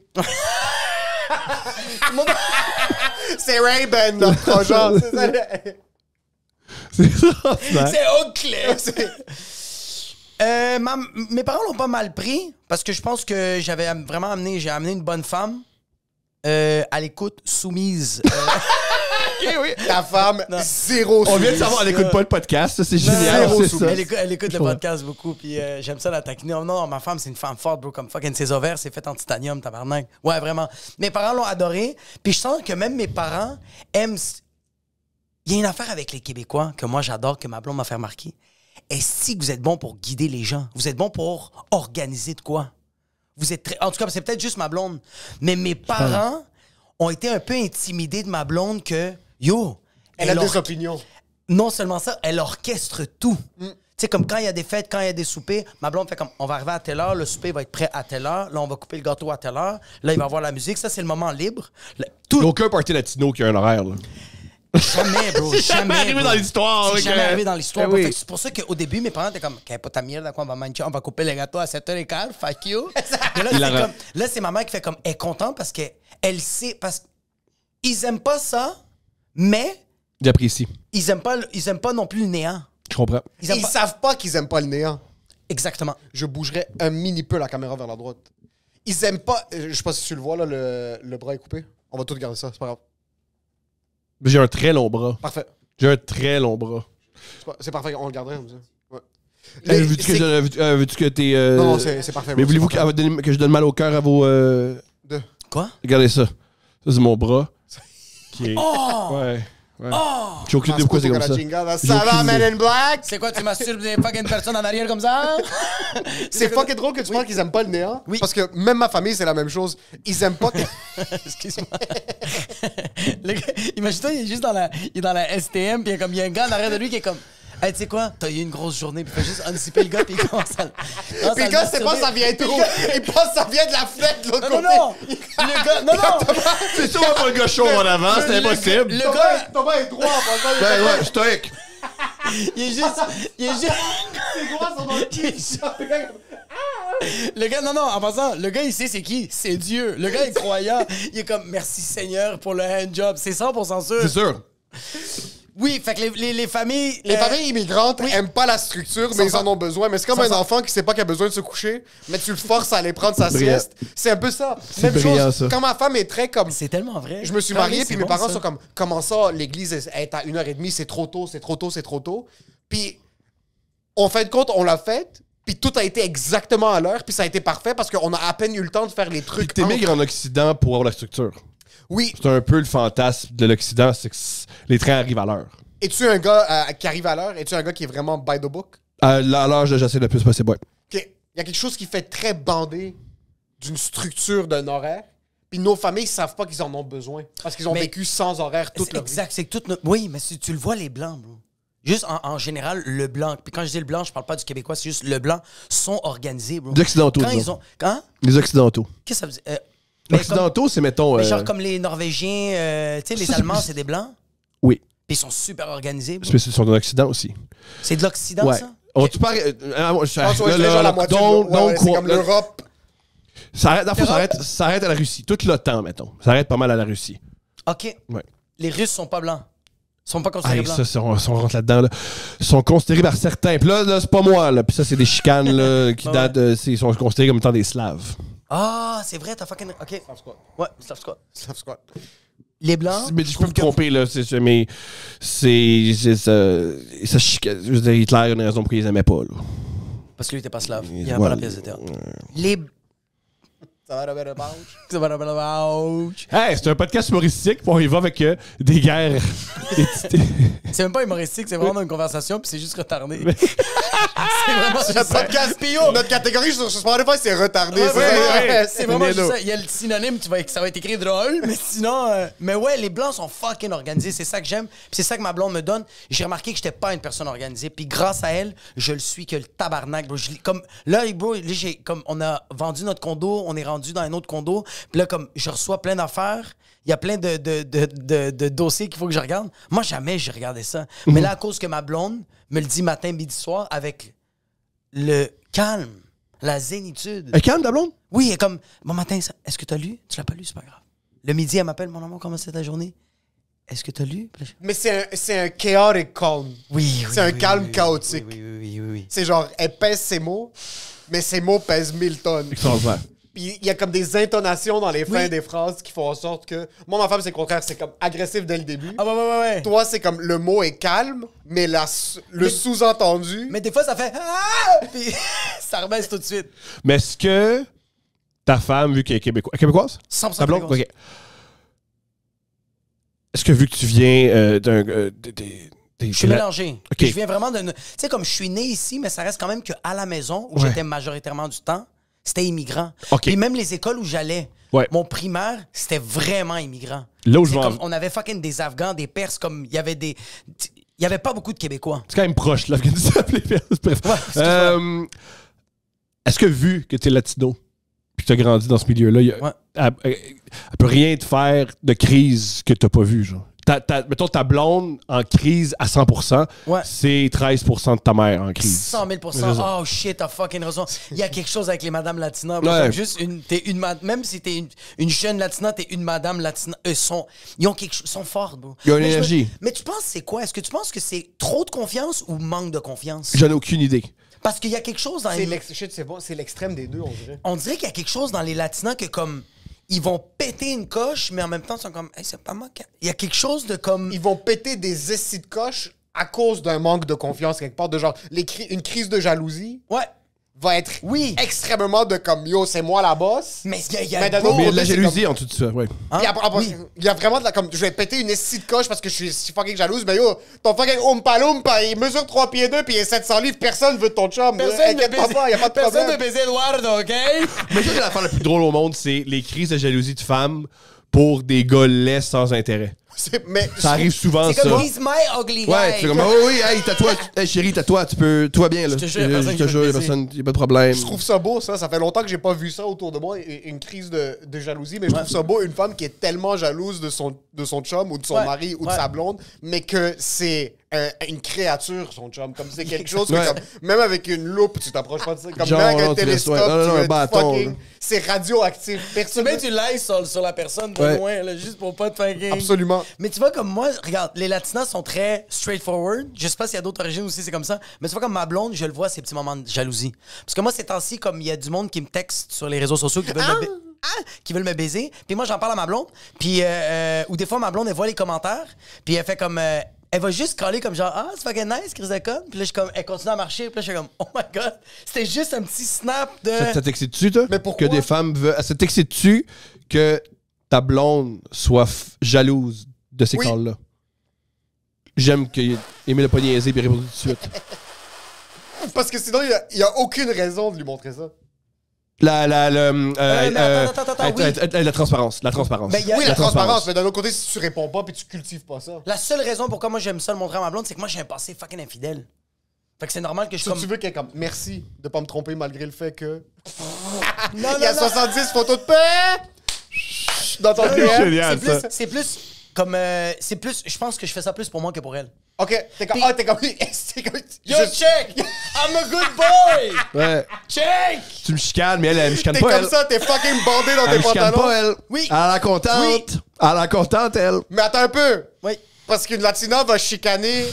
C'est Ray-Ban, notre projet. C'est ça, le- C'est ça. C'est au clair. Mes parents l'ont pas mal pris parce que je pense que j'ai amené une bonne femme à l'écoute, soumise. OK, oui. Ta femme, zéro On vient de soumise. savoir, elle écoute pas le podcast. Ça, c'est génial. zéro C'est sous- ça. Elle écoute le podcast beaucoup, puis j'aime ça la taquiner. Oh non, ma femme, c'est une femme forte, bro, comme fucking ses ovaires, c'est fait en titanium, tabarnak. Ouais, vraiment. Mes parents l'ont adoré, puis je sens que même mes parents aiment... Il y a une affaire avec les Québécois que moi, j'adore, que ma blonde m'a fait remarquer. Est-ce que vous êtes bon pour guider les gens? Vous êtes bon pour organiser de quoi? Vous êtes très... En tout cas, c'est peut-être juste ma blonde, mais mes parents ont été un peu intimidés de ma blonde que, yo... Elle a des opinions. Non seulement ça, elle orchestre tout. Tu sais, comme quand il y a des fêtes, quand il y a des soupers, ma blonde fait comme, on va arriver à telle heure, le souper va être prêt à telle heure, là, on va couper le gâteau à telle heure, là, il va y avoir la musique, ça, c'est le moment libre. Il n'y a aucun party latino qui a un horaire. Là. Jamais, bro, jamais. arrivé bro. dans l'histoire. C'est ok. jamais arrivé dans l'histoire. Eh bro. oui. Fait que c'est pour ça qu'au début, mes parents étaient comme, qu'est-ce pas ta merde, quoi, on va couper le gâteau à 7h15, fuck you. Mais là, là, c'est ma mère qui fait comme, elle est contente parce qu'elle sait, parce qu'ils aiment pas ça, mais J'apprécie. ils aiment pas non plus le néant. Je comprends. Ils aiment Ils pas... savent pas qu'ils aiment pas le néant. Exactement. Je bougerais un mini peu la caméra vers la droite. Ils aiment pas... Je sais pas si tu le vois, là, le bras est coupé. On va tout garder ça, c'est pas grave. J'ai un très long bras. Parfait. J'ai un très long bras. C'est parfait, on le garderait comme ça. Ouais. Veux-tu que t'es... Non, non, c'est parfait. Mais bro, voulez-vous c'est parfait. que je donne mal au cœur à vos... Deux. Quoi? Regardez ça. Ça, c'est mon bras. Qui est... Ouais. Ouais. J'ai aucune idée pourquoi c'est comme ça. J'ai Ça va, aucune Man idée. in Black? C'est quoi, tu masturbes des fucking personnes en arrière comme ça? C'est fucking drôle que tu parles qu'ils aiment pas le néant. Oui. Parce que même ma famille, c'est la même chose. Ils aiment pas que... Excuse-moi. Le gars, imagine-toi, il est juste dans la STM, puis il y a un gars en arrière de lui qui est comme, hey, tu sais quoi, t'as eu une grosse journée, puis il fait juste unzipper le gars, puis il commence à Puis le gars, c'est pas ça vient d'où. Il pense que ça vient de la fenêtre de l'autre Non, côté. non, le gars, non. C'est sûr, pas le gars chaud en avant, c'est impossible. Le gars, Thomas est droit en passant. Ben ouais, stoïque. il est juste, Ses doigts sont dans le cul. le gars, non, en passant, le gars, il sait c'est qui? C'est Dieu. Le gars est croyant. Il est comme, merci Seigneur pour le handjob. C'est 100% sûr. C'est sûr. Oui, fait que les familles... Les familles immigrantes aiment pas la structure, mais ils en ont besoin. Mais c'est comme un enfant qui sait pas qu'il a besoin de se coucher, mais tu le forces à aller prendre sa Brillant. sieste. C'est un peu ça. C'est brillant, ça. Quand ma femme est très comme... C'est tellement vrai. Je me suis Ah marié, oui, puis c'est mes bon, parents ça. sont comme, comment ça, l'église est à 1h30, c'est trop tôt, c'est trop tôt, c'est trop tôt. Puis, en fin de compte, on l'a fait, puis tout a été exactement à l'heure, puis ça a été parfait parce qu'on a à peine eu le temps de faire les Puis trucs. t'émigres en Occident pour avoir la structure. Oui. C'est un peu le fantasme de l'Occident, c'est que les trains arrivent à l'heure. Es-tu un gars qui arrive à l'heure? Es-tu un gars qui est vraiment by the book? À l'âge de j'essaie le plus possible, ouais. OK. Il y a quelque chose qui fait très bandé d'une structure d'un horaire. Puis nos familles savent pas qu'ils en ont besoin. Parce qu'ils ont Mais- vécu sans horaire toute leur vie. Exact, c'est que toute notre... Oui, mais si tu le vois, les Blancs, bro. Juste en général, le Blanc. Puis quand je dis le Blanc, je parle pas du Québécois, c'est juste le Blanc sont organisés, bro. Les Occidentaux, Quand disons. ils ont... Quand? Les Occidentaux. Qu'est-ce que ça veut dire? Les mais Occidentaux, c'est, mettons... mais genre comme les Norvégiens, tu sais, les Ça, c'est Allemands, plus- c'est des Blancs. Oui. Puis ils sont super organisés, bro. Mais ils sont en Occident aussi. C'est de l'Occident, Ouais. ça? Tu parles... Je pense que c'est genre la moitié de c'est comme l'Europe. Ça arrête à la Russie. Tout l'OTAN, mettons. Ça arrête pas mal à la Russie. OK. Ouais. Les Russes sont pas blancs. Ils sont pas considérés Hey, blancs. ça, on rentre là-dedans. Là. Ils sont considérés par certains. Puis là, c'est pas moi. Là. Puis ça, c'est des chicanes là, qui Ah ouais. datent... ils sont considérés comme étant des Slaves. Ah, c'est vrai, t'as fucking... OK. Slav squat. Ouais, Slav squat. Slav squat. Les Blancs... Mais je peux me tromper, là. Mais c'est ça chicane. Je veux dire, Hitler, il y a une raison pour qu'ils les aimaient pas. Là. Parce que lui, était pas slave. Il avait Ouais. pas la pièce de théâtre. Les... Ça va, Robert Bouch? Ça va, ouch. Hey, c'est un podcast humoristique. Puis on y va avec des guerres. C'est même pas humoristique, c'est vraiment une conversation, puis c'est juste retardé. c'est vraiment C'est juste notre ça. podcast. Notre catégorie sur Spotify, c'est retardé. Ouais, c'est ouais, ça. ouais, c'est vraiment Néno. juste ça. Il y a le synonyme, ça va être écrit drôle, mais sinon... mais ouais, les Blancs sont fucking organisés. C'est ça que j'aime, puis c'est ça que ma blonde me donne. J'ai remarqué que j'étais pas une personne organisée, puis grâce à elle, je le suis que le tabarnak, bro. Comme, là, bro, là, comme on a vendu notre condo, on est rendu dans un autre condo, puis là, comme je reçois plein d'affaires, il y a plein de dossiers qu'il faut que je regarde. Moi, jamais j'ai regardé ça. Mais là, à cause que ma blonde me le dit matin, midi, soir, avec le calme, la zénitude. Calme, ta blonde? Oui, elle est comme, bon matin, est-ce que t'as lu? Tu l'as pas lu, c'est pas grave. Le midi, elle m'appelle, mon amour, comment c'était ta journée? Est-ce que t'as lu? Puis là, Mais c'est un chaotic calm. oui, C'est un calme chaotique. Oui. C'est genre, elle pèse ses mots, mais ses mots pèsent 1000 tonnes. Extraordinaire. Puis il y a comme des intonations dans les fins Oui. des phrases qui font en sorte que... Moi, ma femme, c'est le contraire. C'est comme agressif dès le début. Ah ouais. Toi, c'est comme le mot est calme, mais le sous-entendu... Mais des fois, ça fait ah! Puis ça rebaisse tout de suite. Mais est-ce que ta femme, vu qu'elle est québécoise? 100% Ta blonde? québécoise. OK. Est-ce que vu que tu viens Je suis mélangé. OK. Puis je viens vraiment de... Tu sais, comme je suis né ici, mais ça reste quand même qu'à la maison, où Ouais. j'étais majoritairement du temps, c'était immigrant. OK. Puis même les écoles où j'allais, Ouais. mon primaire, c'était vraiment immigrant. Là où je C'est vais en- comme, on avait fucking des Afghans, des Perses, comme il y avait des... Il y avait pas beaucoup de Québécois. C'est quand même proche, l'Afghanistan. Bref. Est-ce que vu que tu es latino puis que tu as grandi dans ce milieu-là, Ouais. elle peut rien te faire de crise que tu n'as pas vu, genre? Mettons ta blonde en crise à 100%, Ouais. c'est 13% de ta mère en crise. 100 000 C'est ça. Oh shit, t'as fucking raison. Il y a quelque chose avec les madames latinas. Ouais. Comme juste même si t'es une jeune latina, t'es une madame latina. Ils ont quelque chose, sont forts, bro. Ils ont une Mais énergie. mais tu penses c'est quoi? Est-ce que tu penses que c'est trop de confiance ou manque de confiance? J'en ai aucune idée. Parce qu'il y a quelque chose dans les... c'est l'extrême des deux, on dirait. On dirait qu'il y a quelque chose dans les latinas que comme... Ils vont péter une coche, mais en même temps, ils sont comme... Hey, c'est pas moi qui... Il y a quelque chose de comme... Ils vont péter des essis de coche à cause d'un manque de confiance quelque part, de genre, une crise de jalousie Ouais. va être Oui. extrêmement de comme, yo, c'est moi la boss. Mais il y a Mais d'un beau- autre Mais côté, la c'est jalousie en tout ça, ouais. Hein? Puis après, Oui. il y a vraiment de la comme je vais péter une essie de coche parce que je suis fucking jalouse, mais yo, ton fucking Oompa Loompa, il mesure 3 pieds 2 puis il est 700 livres, personne veut de ton chum. Inquiète pas, y a pas de Personne ne problème. baiser Eduardo, OK? Mais ça, c'est l'affaire la plus drôle au monde, c'est les crises de jalousie de femmes pour des gars laids sans intérêt. Mais Ça arrive souvent, C'est ça. comme he's my ugly guy. Ouais, tu fais comme, oh oui, hey, tatouage, hey, chérie, tatouage, tout va bien, là. Je te jure, y a personne Je qui te veut jure, te y a baiser. personne, y a pas de problème. je trouve ça beau, ça. Ça fait longtemps que j'ai pas vu ça autour de moi, une crise de jalousie, mais je trouve ça beau, une femme qui est tellement jalouse de son chum ou de son Ouais, mari ou de ouais. sa blonde, mais que c'est une créature, son chum. Comme c'est quelque chose que, Ouais. comme, même avec une loupe, tu t'approches pas de ça. Comme Genre, même avec non, un tu laisses- télescope, ouais. Non, tu non, veux un être bâton, fucking... là. C'est radioactif. Tu Personne... mets du live sur la personne de Ouais. loin, là, juste pour pas te fucking... Absolument. Mais tu vois, comme moi, regarde, les latinas sont très straightforward. Je sais pas s'il y a d'autres origines aussi, c'est comme ça. Mais tu vois, comme ma blonde, je le vois, ces petits moments de jalousie. Parce que moi, ces temps-ci, comme il y a du monde qui me texte sur les réseaux sociaux qui veulent qui veulent me baiser. Puis moi, j'en parle à ma blonde. Puis, ou des fois, ma blonde, elle voit les commentaires. Puis elle fait comme... elle va juste caler comme genre, ah, c'est fucking nice, Chris de con. Puis là, je suis comme, elle continue à marcher. Puis là, je suis comme, oh my god. C'était juste un petit snap de. Ça t'excite-tu, toi? Mais pourquoi? Que des femmes veulent. Ça t'excite-tu que ta blonde soit jalouse de ces Oui. calls-là? J'aime qu'il l'a pas niaisé et répondu tout de suite. Parce que sinon, il y a aucune raison de lui montrer ça. mais attends, oui. La transparence. La transparence. Ben, il y a- Oui, la la transparence, mais d'un autre côté, si tu réponds pas puis tu cultives pas ça. La seule raison pourquoi moi j'aime ça le montrer à ma blonde, c'est que moi j'ai un passé fucking infidèle. Fait que c'est normal que je Si comme. tu veux qu'elle comme merci de pas me tromper malgré le fait que Non, il y a non, 70 photos de paix dans ton non, non, DM. génial. c'est plus, c'est plus comme c'est plus. Je pense que je fais ça plus pour moi que pour elle. Ok, t'es comme Puis- t'es comme Yo, check! I'm a good boy! Ouais. Check! Tu me chicanes, mais elle me chicane t'es pas, comme elle. ça, t'es fucking bandé dans Elle tes me chicane pantalons. pas, elle. Oui. Elle a la contente. Oui. Elle a la contente, elle. Mais attends un peu, Oui. parce qu'une Latina va chicaner.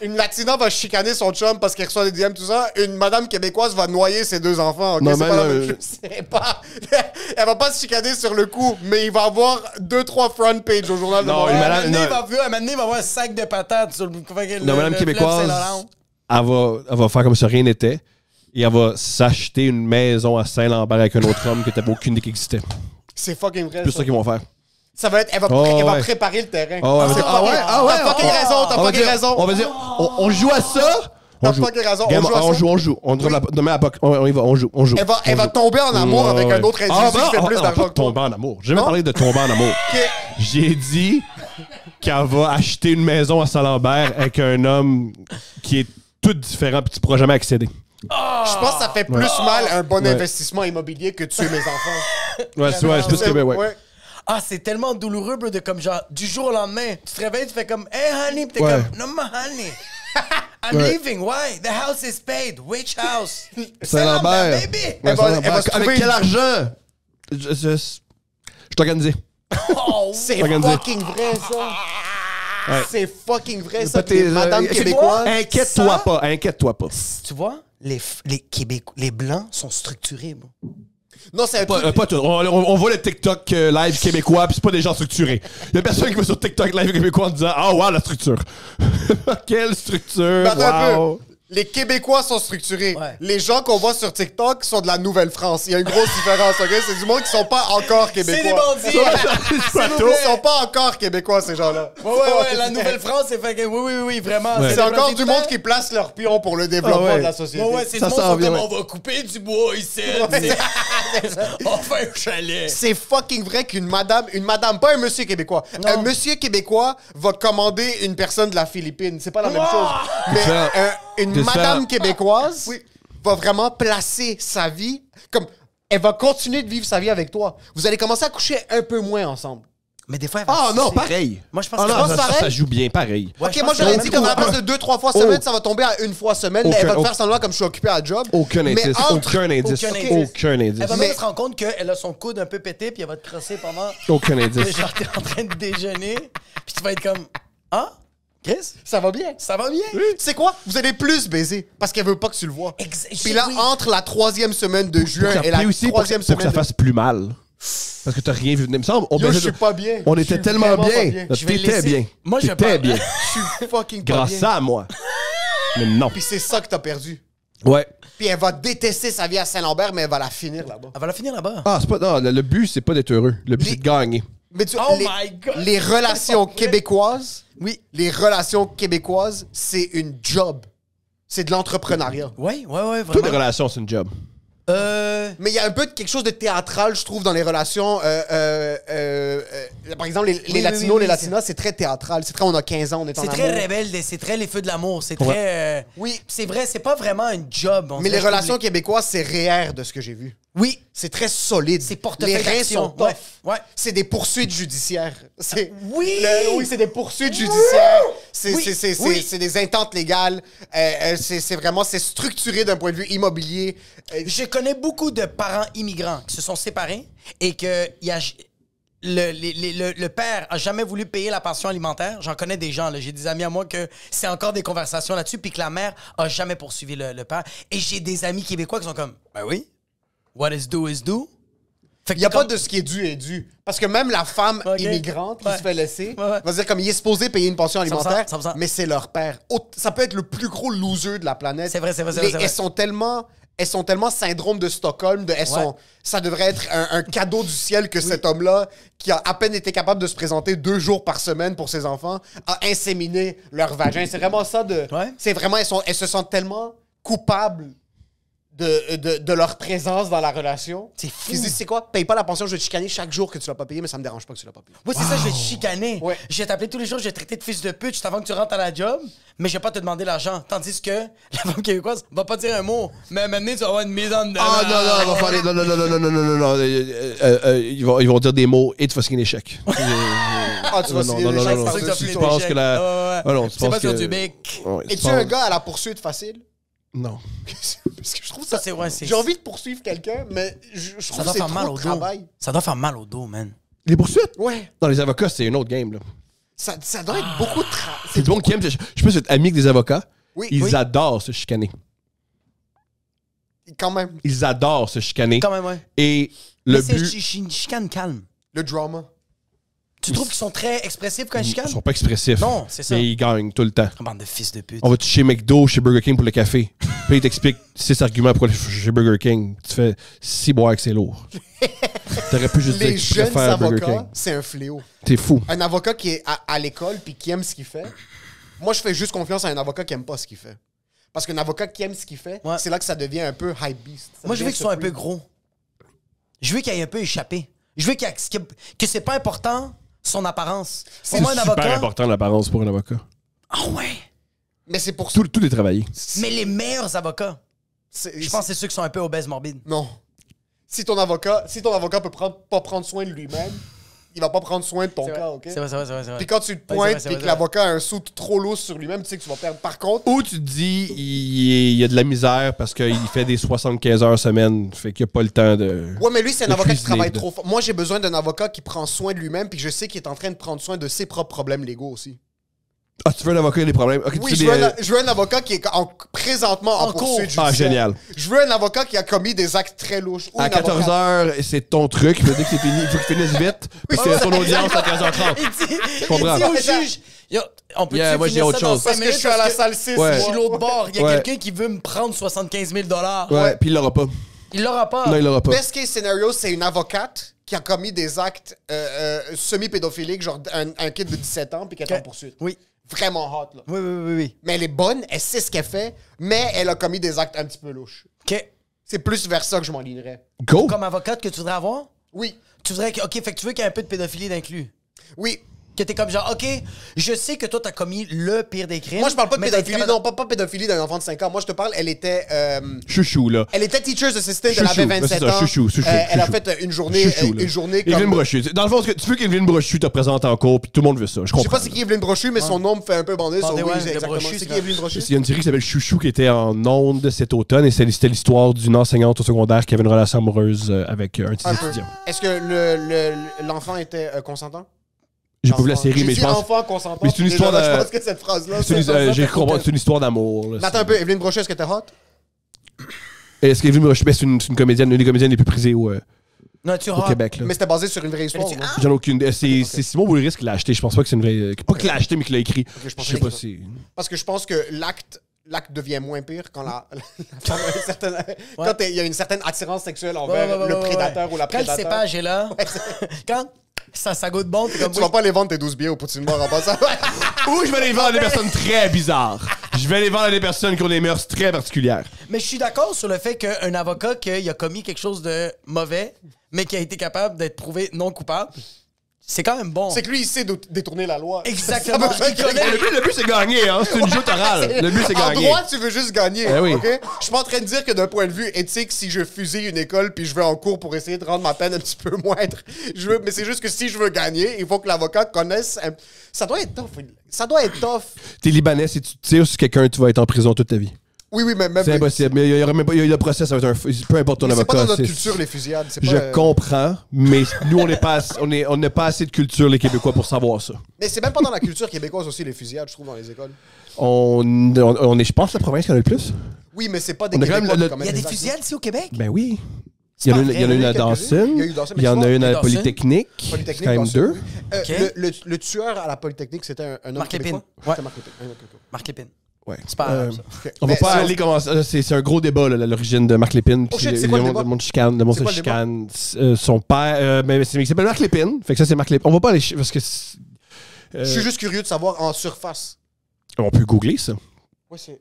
Une Latina va chicaner son chum parce qu'elle reçoit des DM, tout ça. Une madame québécoise va noyer ses 2 enfants. Ok, Non, c'est mais pas la non, même chose. C'est pas... Elle va pas se chicaner sur le coup, mais il va avoir 2-3 front pages au journal de Non, Montréal. une À un madame- moment donné, non. à un moment donné, il va avoir un sac de patates sur le. Non, madame québécoise, elle va faire comme si rien n'était et elle va s'acheter une maison à Saint-Lambert avec un autre homme que t'avais aucune idée qui existait. C'est fucking vrai. C'est plus ça qu'ils vont faire. Ça va être, elle va, Oh, elle va ouais. préparer le terrain. Oh, ouais, C'est mais- fucking- T'as fucking raison, t'as On va fucking dire- raison. On va dire, on joue à ça. T'as On joue. fucking raison, on Regarde, joue à ça. on joue. On drop Oui. demain à Boc. On y va, on joue. Elle va tomber en amour avec un autre individu qui fait plus d'argent pas que toi. tomber en amour. J'ai jamais Non? parlé de tomber en amour. Ok. J'ai dit qu'elle va acheter une maison à Saint-Lambert avec un homme qui est tout différent puis tu pourras jamais accéder. Je pense que ça fait plus mal un bon Ouais. investissement immobilier que tuer mes enfants. Ouais, c'est ouais, c'est plus que ben, ouais. Ouais. Ah, c'est tellement douloureux, bro, de comme genre, du jour au lendemain, tu te réveilles, tu fais comme, hey, honey, pis t'es Ouais. comme, no, my honey. I'm Ouais. leaving. Why? The house is paid. Which house? Saint-Lambert. baby. Ouais, Elle va Saint-Lambert. se trouver Avec quel une- argent? Je suis organisé. Oh, C'est Organisé. fucking vrai, ça. Ouais. C'est fucking vrai, ça. T'es- Madame tu québécoise. vois? Inquiète-toi Ça- pas, inquiète-toi pas. tu vois, les Québécois, les Blancs sont structurés, bro. Non, c'est un truc... Pas tout. On voit le TikTok live québécois, puis c'est pas des gens structurés. Il y a personne qui va sur TikTok live québécois en disant « Ah, wow, la structure! » Quelle structure! Mais attends un Wow! peu. Les Québécois sont structurés. Ouais. Les gens qu'on voit sur TikTok sont de la Nouvelle-France. Il y a une grosse différence, OK? C'est du monde qui sont pas encore Québécois. C'est des bandits! Ils sont pas encore Québécois, ces gens-là. Ouais, la Nouvelle-France, c'est fait que oui, vraiment. Ouais. C'est encore du monde qui place leur pion pour le développement de la société. Ouais, c'est Ça du monde s'en qui sont vient, comme, on va couper du bois ici. On fait un chalet. C'est fucking vrai qu'une madame, pas un monsieur québécois, Non. un monsieur québécois va commander une personne de la Philippine. C'est pas la même chose. Mais Ça- une c'est madame ça. québécoise va vraiment placer sa vie comme... Elle va continuer de vivre sa vie avec toi. Vous allez commencer à coucher un peu moins ensemble. Mais des fois, elle va Ah non, sucer. pareil! Moi, je pense Ah que non, c'est ça, pareil. ça joue bien pareil. Ouais, OK, je moi, pense j'aurais que dit même qu'à la coup, place de 2-3 fois semaine, ça va tomber à 1 fois semaine, mais elle va le faire semblant comme je suis occupé à la job. Aucun Mais indice. entre- Aucun indice. aucun indice. Aucun indice. Elle va Mais- même se rendre compte qu'elle a son coude un peu pété, puis elle va te crosser pendant Aucun que indice. genre t'es en train de déjeuner, puis tu vas être comme ah Chris, Ça va bien. ça va bien. Tu sais quoi? Vous allez plus baiser parce qu'elle veut pas que tu le vois. Ex- Puis là, oui. entre la 3e semaine de juin Ça et la plaît aussi pour 3e que ça semaine de... fasse plus mal. Parce que t'as rien vu. Il me semble. Yo, je suis pas bien. On Je était suis tellement vraiment pas bien. bien. Je vais T'étais laisser- bien. Moi, je T'étais parle- bien. Je suis fucking pas Grâce bien. à moi. Mais non. Puis c'est ça que t'as perdu. Ouais. Puis elle va détester sa vie à Saint-Lambert, mais elle va la finir là-bas. Elle va la finir là-bas. Ah, c'est pas. Non, le but, c'est pas d'être heureux. Le but, Les- c'est de gagner. Mais tu, Oh my God! les relations québécoises, Oui. les relations québécoises, c'est une job. C'est de l'entrepreneuriat. Ouais, Toutes les vraiment. relations, c'est une job. Mais il y a un peu de quelque chose de théâtral, je trouve, dans les relations. Par exemple, les Oui, Latinos, oui, les oui, Latinas, c'est très théâtral. C'est très, on a 15 ans, on est en C'est amour. très rebelle, c'est très les feux de l'amour, c'est très. Oui. C'est vrai, c'est pas vraiment un job. on Mais dirait, les je trouve, relations québécoises, c'est réel de ce que j'ai vu. Oui, C'est très solide. c'est portefeuille Les reins d'action. sont tough. Ouais. C'est des poursuites judiciaires. Oui! Oui, c'est des poursuites judiciaires. C'est Oui! Oui! c'est des intentes légales. C'est vraiment c'est structuré d'un point de vue immobilier. Je connais beaucoup de parents immigrants qui se sont séparés et que y a, le père a jamais voulu payer la pension alimentaire. J'en connais des gens, là. J'ai des amis à moi que c'est encore des conversations là-dessus, puis que la mère a jamais poursuivi le père. Et j'ai des amis québécois qui sont comme, ben oui, what is due is due. Fait Il n'y a que comme- pas de ce qui est dû est dû. Parce que même la femme Ok. immigrante qui Ouais. se fait laisser Ouais. va dire comme il est supposé payer une pension alimentaire, 100%. mais c'est leur père. Ça peut être le plus gros loser de la planète. C'est vrai, c'est vrai, c'est vrai, c'est vrai. Elles sont tellement syndrome de Stockholm. Ça devrait être un cadeau du ciel que cet homme-là, qui a à peine été capable de se présenter 2 jours par semaine pour ses enfants, a inséminé leur vagin. C'est vraiment ça de... Ouais. C'est vraiment... Elles se sentent tellement coupables de leur présence dans la relation. C'est fou. Ils se disent, c'est quoi? Paye pas la pension, je vais te chicaner chaque jour que tu l'as pas payé, mais ça me dérange pas que tu l'as pas payé. Oui, c'est ça, je vais te chicaner. Ouais. Je vais t'appeler tous les jours, je vais te traiter de fils de pute juste avant que tu rentres à la job, mais je vais pas te demander l'argent. Tandis que la femme québécoise va pas dire un mot, mais maintenant, tu vas avoir une mise en dedans. Ah non, non, on va faire des... Non, non, non, non, non, non, non, non. Ils vont dire des mots et tu vas signer l'échec. Ah, tu vas signer non, non, l'échec non, parce non, que tu tu vas penses filer que la... l'échec. Ouais. Ah non, tu C'est penses pas sur que- du bec. Ouais, tu Es-tu penses- un gars à la poursuite facile? Non. Parce que je trouve Ça, ça... c'est ouais, c'est. J'ai envie de poursuivre quelqu'un, mais je Ça trouve que doit c'est faire mal trop au de dos. travail. Ça doit faire mal au dos, man. Les poursuites? Ouais. Non, les avocats, c'est une autre game, là. Ça doit être beaucoup de travail. C'est du monde qui aime... Je peux être ami avec des avocats. Oui, Ils oui. adorent se chicaner. Quand même. Ils adorent se chicaner. Quand même, ouais. Et le Mais c'est but... une chicane calme. Le drama. Tu trouves qu'ils sont très expressifs quand ils Ils chicanent? sont pas expressifs. Non, c'est ça. Mais ils gagnent tout le temps. Bande de fils de pute. On va chez McDo, chez Burger King pour le café. Puis il t'explique 6 arguments pour aller chez Burger King. Tu fais 6 boire que c'est lourd. T'aurais pu juste dire Les que tu jeunes préfères Burger avocats, King. c'est un fléau. T'es fou. Un avocat qui est à l'école puis qui aime ce qu'il fait, moi, je fais juste confiance à un avocat qui aime pas ce qu'il fait. Parce qu'un avocat qui aime ce qu'il fait, Ouais. c'est là que ça devient un peu hype beast. Ça Moi, je veux devient qu'ils soient un peu supreme. gros. Je veux qu'il ait un peu échappé. Je veux que c'est pas important son apparence. Pour C'est moi, un super avocat. important l'apparence pour un avocat. Ah ouais. Mais c'est pour ça. Tout est travaillé. Mais les meilleurs avocats, je pense que c'est ceux qui sont un peu obèses morbides. Non. Si ton avocat peut pas prendre soin de lui-même, il va pas prendre soin de ton C'est vrai. cas, OK? C'est vrai, c'est vrai, c'est vrai, c'est vrai. Puis quand tu te Ouais, pointes c'est vrai, et que c'est vrai. l'avocat a un saut trop lourd sur lui-même, tu sais que tu vas perdre. Par contre, Ou tu te dis, il y a de la misère parce qu'il fait des 75 heures semaine. Fait qu'il n'y a pas le temps de... ouais, mais lui, c'est un Le avocat qui fusiler, travaille là. trop fort. Moi, j'ai besoin d'un avocat qui prend soin de lui-même puis que je sais qu'il est en train de prendre soin de ses propres problèmes légaux aussi. Ah, tu veux un avocat qui a des problèmes? Okay, Oui, je veux un avocat qui est présentement en poursuite judiciaire. Ah, génial. Je veux un avocat qui a commis des actes très louches. À 14h, c'est ton truc. Il veut dire que c'est fini. Il faut qu'il finisse vite. Parce que son audience à 15h30. Il comprends. dit au juge, yo, on peut Yeah, moi, j'ai autre chose. Parce que je suis à la salle 6. Ouais. Je suis l'autre bord. Il y a Ouais. quelqu'un qui veut me prendre 75 000 Ouais, puis il l'aura pas. Il l'aura pas. Non, il l'aura pas. Best case scenario, c'est une avocate qui a commis des actes semi-pédophiliques, genre un kid de 17 ans, puis qui est en poursuite. Oui. Vraiment hot, là. Oui. Mais elle est bonne, elle sait ce qu'elle fait, mais elle a commis des actes un petit peu louches. OK. C'est plus vers ça que je m'enlignerais. Go! Comme avocate que tu voudrais avoir? Oui. Tu voudrais que... OK, fait que tu veux qu'il y ait un peu de pédophilie d'inclus. Oui. Que t'es comme genre, OK, je sais que toi, t'as commis le pire des crimes. Moi, je parle pas de mais t'as été pédophilie, capable- non, pas pédophilie d'un enfant de 5 ans. Moi, je te parle, elle était... Chouchou, là. Elle était teacher's assistant, elle Chouchou. avait Ben, 27 c'est ça, ans. chouchou. Elle a fait une journée, Chouchou, là. une journée Evelyne comme... Brochu. Dans le fond, tu veux qu'Evelyne Brochu te présente en cours, puis tout le monde veut ça. Je Je sais comprends. pas c'est qui Evelyne Brochu, mais son nom me fait un peu bander. Bandé, Oui, ouais, c'est le exactement. Brochu, C'est qui c'est Evelyne Brochu? Il y a une série qui s'appelle Chouchou qui était en ondes cet automne et c'était l'histoire d'une enseignante au secondaire qui avait une relation amoureuse avec un de ses Un peu. étudiants. Est-ce que l'enfant était consentant? J'ai pas vu la série, mais je pense. enfant consentant. Mais c'est une Déjà, histoire là, de- Je pense que cette phrase-là... J'ai compris, c'est une histoire d'amour. là. Mais attends un peu, Evelyne Brochu, est-ce qu'elle était hot? Est-ce qu'Evelyne Brochu, c'est une comédienne, une des comédiennes les plus prisées au Québec. Là. Mais c'était basé sur une vraie histoire, Mais tu- non? J'en ai aucune. C'est Simon Boulris qui l'a acheté. Je pense pas que c'est une vraie. Pas qu'il l'a acheté, mais qu'il l'a écrit. je Je pensais sais pas que- si. Parce que je pense que l'acte devient moins pire quand la femme a une certaine, quand il y a une certaine attirance sexuelle envers le prédateur ou la Quand le prédateur. cépage est là, quand ça goûte bon, t'es comme... Tu vas pas aller vendre tes 12 billets au Poutine Bar en passant. Ou je vais les vendre à des personnes très bizarres. Je vais les vendre à des personnes qui ont des mœurs très particulières. Mais je suis d'accord sur le fait qu'un avocat qui a commis quelque chose de mauvais, mais qui a été capable d'être prouvé non coupable, c'est quand même bon. C'est que lui, il sait détourner la loi. Exactement. Ça veut Il dire que- connaît- Le but, c'est gagner, hein. C'est une joute orale. Le but, c'est En gagner. droit, tu veux juste gagner. Eh oui. OK? Je suis pas en train de dire que d'un point de vue éthique, si je fusille une école puis je vais en cours pour essayer de rendre ma peine un petit peu moindre, mais c'est juste que si je veux gagner, il faut que l'avocat connaisse. Ça doit être tough. Ça doit être tough. T'es Libanais, si tu tires sur quelqu'un, tu vas être en prison toute ta vie. Oui, mais même. C'est impossible. Mais il y aura même pas. Le procès, ça va être peu importe ton C'est pas avocat. dans notre c'est- culture, les fusillades. C'est Je pas, comprends, mais nous, on n'a pas assez de culture, les Québécois, pour savoir ça. Mais c'est même pas dans la culture québécoise aussi, les fusillades, je trouve, dans les écoles. On est, je pense, la province qui en a le plus. Oui, mais c'est pas des On a quand même Québécois le- qui commettent Il y a des actes. fusillades ici au Québec? Ben oui. C'est Il y en a pas une, il y en a vrai, une à il y a eu Dawson. il y a eu Dawson, mais Il y en a c'est une à la Dawson. Polytechnique. Polytechnique, C'est quand même Dawson, deux. oui. Ok. Le tueur à la Polytechnique, c'était un homme Marc québécois? Lépine. Ouais. C'était Marc Lépine. Marc Lépine. Ouais. C'est pas grave, ça. Ok. On va Mais pas si aller commencer. C'est un gros débat, là, l'origine de Marc Lépine. Oh Puis shit, c'est quoi le monde- débat? Le monde chicane. Le monde C'est se quoi le chicane. Son père. Mais il s'appelle Marc Lépine. Fait que ça, c'est Marc Lépine. On va pas aller. Parce que. Je suis juste curieux de savoir en surface. On peut googler ça. Ouais, c'est...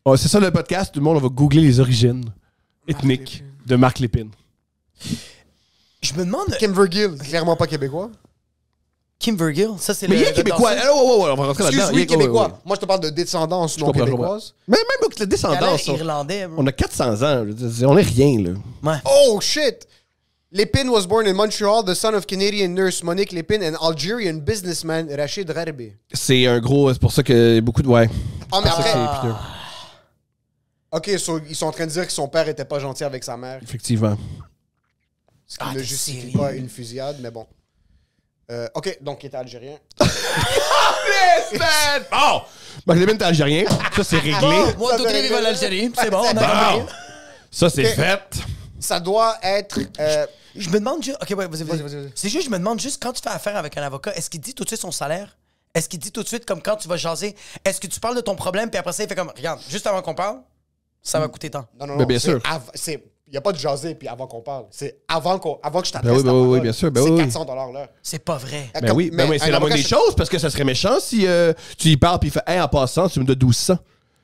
Oh, c'est ça le podcast. Tout le monde, on va googler les origines ethniques Lépine. de Marc Lépine. Je me demande... Kim Vergil, clairement pas québécois. Kim Vergil, ça c'est Mais le... il est le québécois. danseur. On va rentrer là-dedans. Excuse, Il oui, est- québécois. ouais, ouais. Moi, je te parle de descendance non comprends, je québécoise. Mais même avec la Il a l'air descendance, irlandais, bro. on a 400 ans. Je veux dire, on est rien, là. Ouais. Oh, shit! Lépine was born in Montreal, the son of Canadian nurse Monique Lépine and Algerian businessman Rachid Rarbe. C'est un gros. C'est pour ça que beaucoup de. Ouais. Ah, mais Ça, après... c'est piteux. OK, ils sont en train de dire que son père était pas gentil avec sa mère. Effectivement. Ce qui Ah, ne t'es justifie sérieux? pas une fusillade, mais bon. OK, donc il était algérien. Bon! Marc Lépine, t'es algérien. Ça, c'est réglé. Moi, Ça tout fait le monde va l'Algérie. C'est bon, on a Bon! compris. Ça, c'est Ok. fait. Ça doit être... Je me demande juste... OK, ouais, vas-y. Vas-y. C'est juste, je me demande juste, quand tu fais affaire avec un avocat, est-ce qu'il dit tout de suite son salaire? Est-ce qu'il dit tout de suite, comme quand tu vas jaser, est-ce que tu parles de ton problème, puis après ça, il fait comme, regarde, juste avant qu'on parle, ça va coûter tant. Non, Ben, bien sûr. Il n'y a pas de jaser puis avant qu'on parle. C'est avant que je t'adresse Ben oui, la ben oui, parole. bien sûr, ben c'est oui. 400 l'heure. C'est pas vrai. Ben oui, ben oui, c'est la moindre des choses parce que ça serait méchant si tu y parles puis il fait hey, en passant, tu me dois 1200.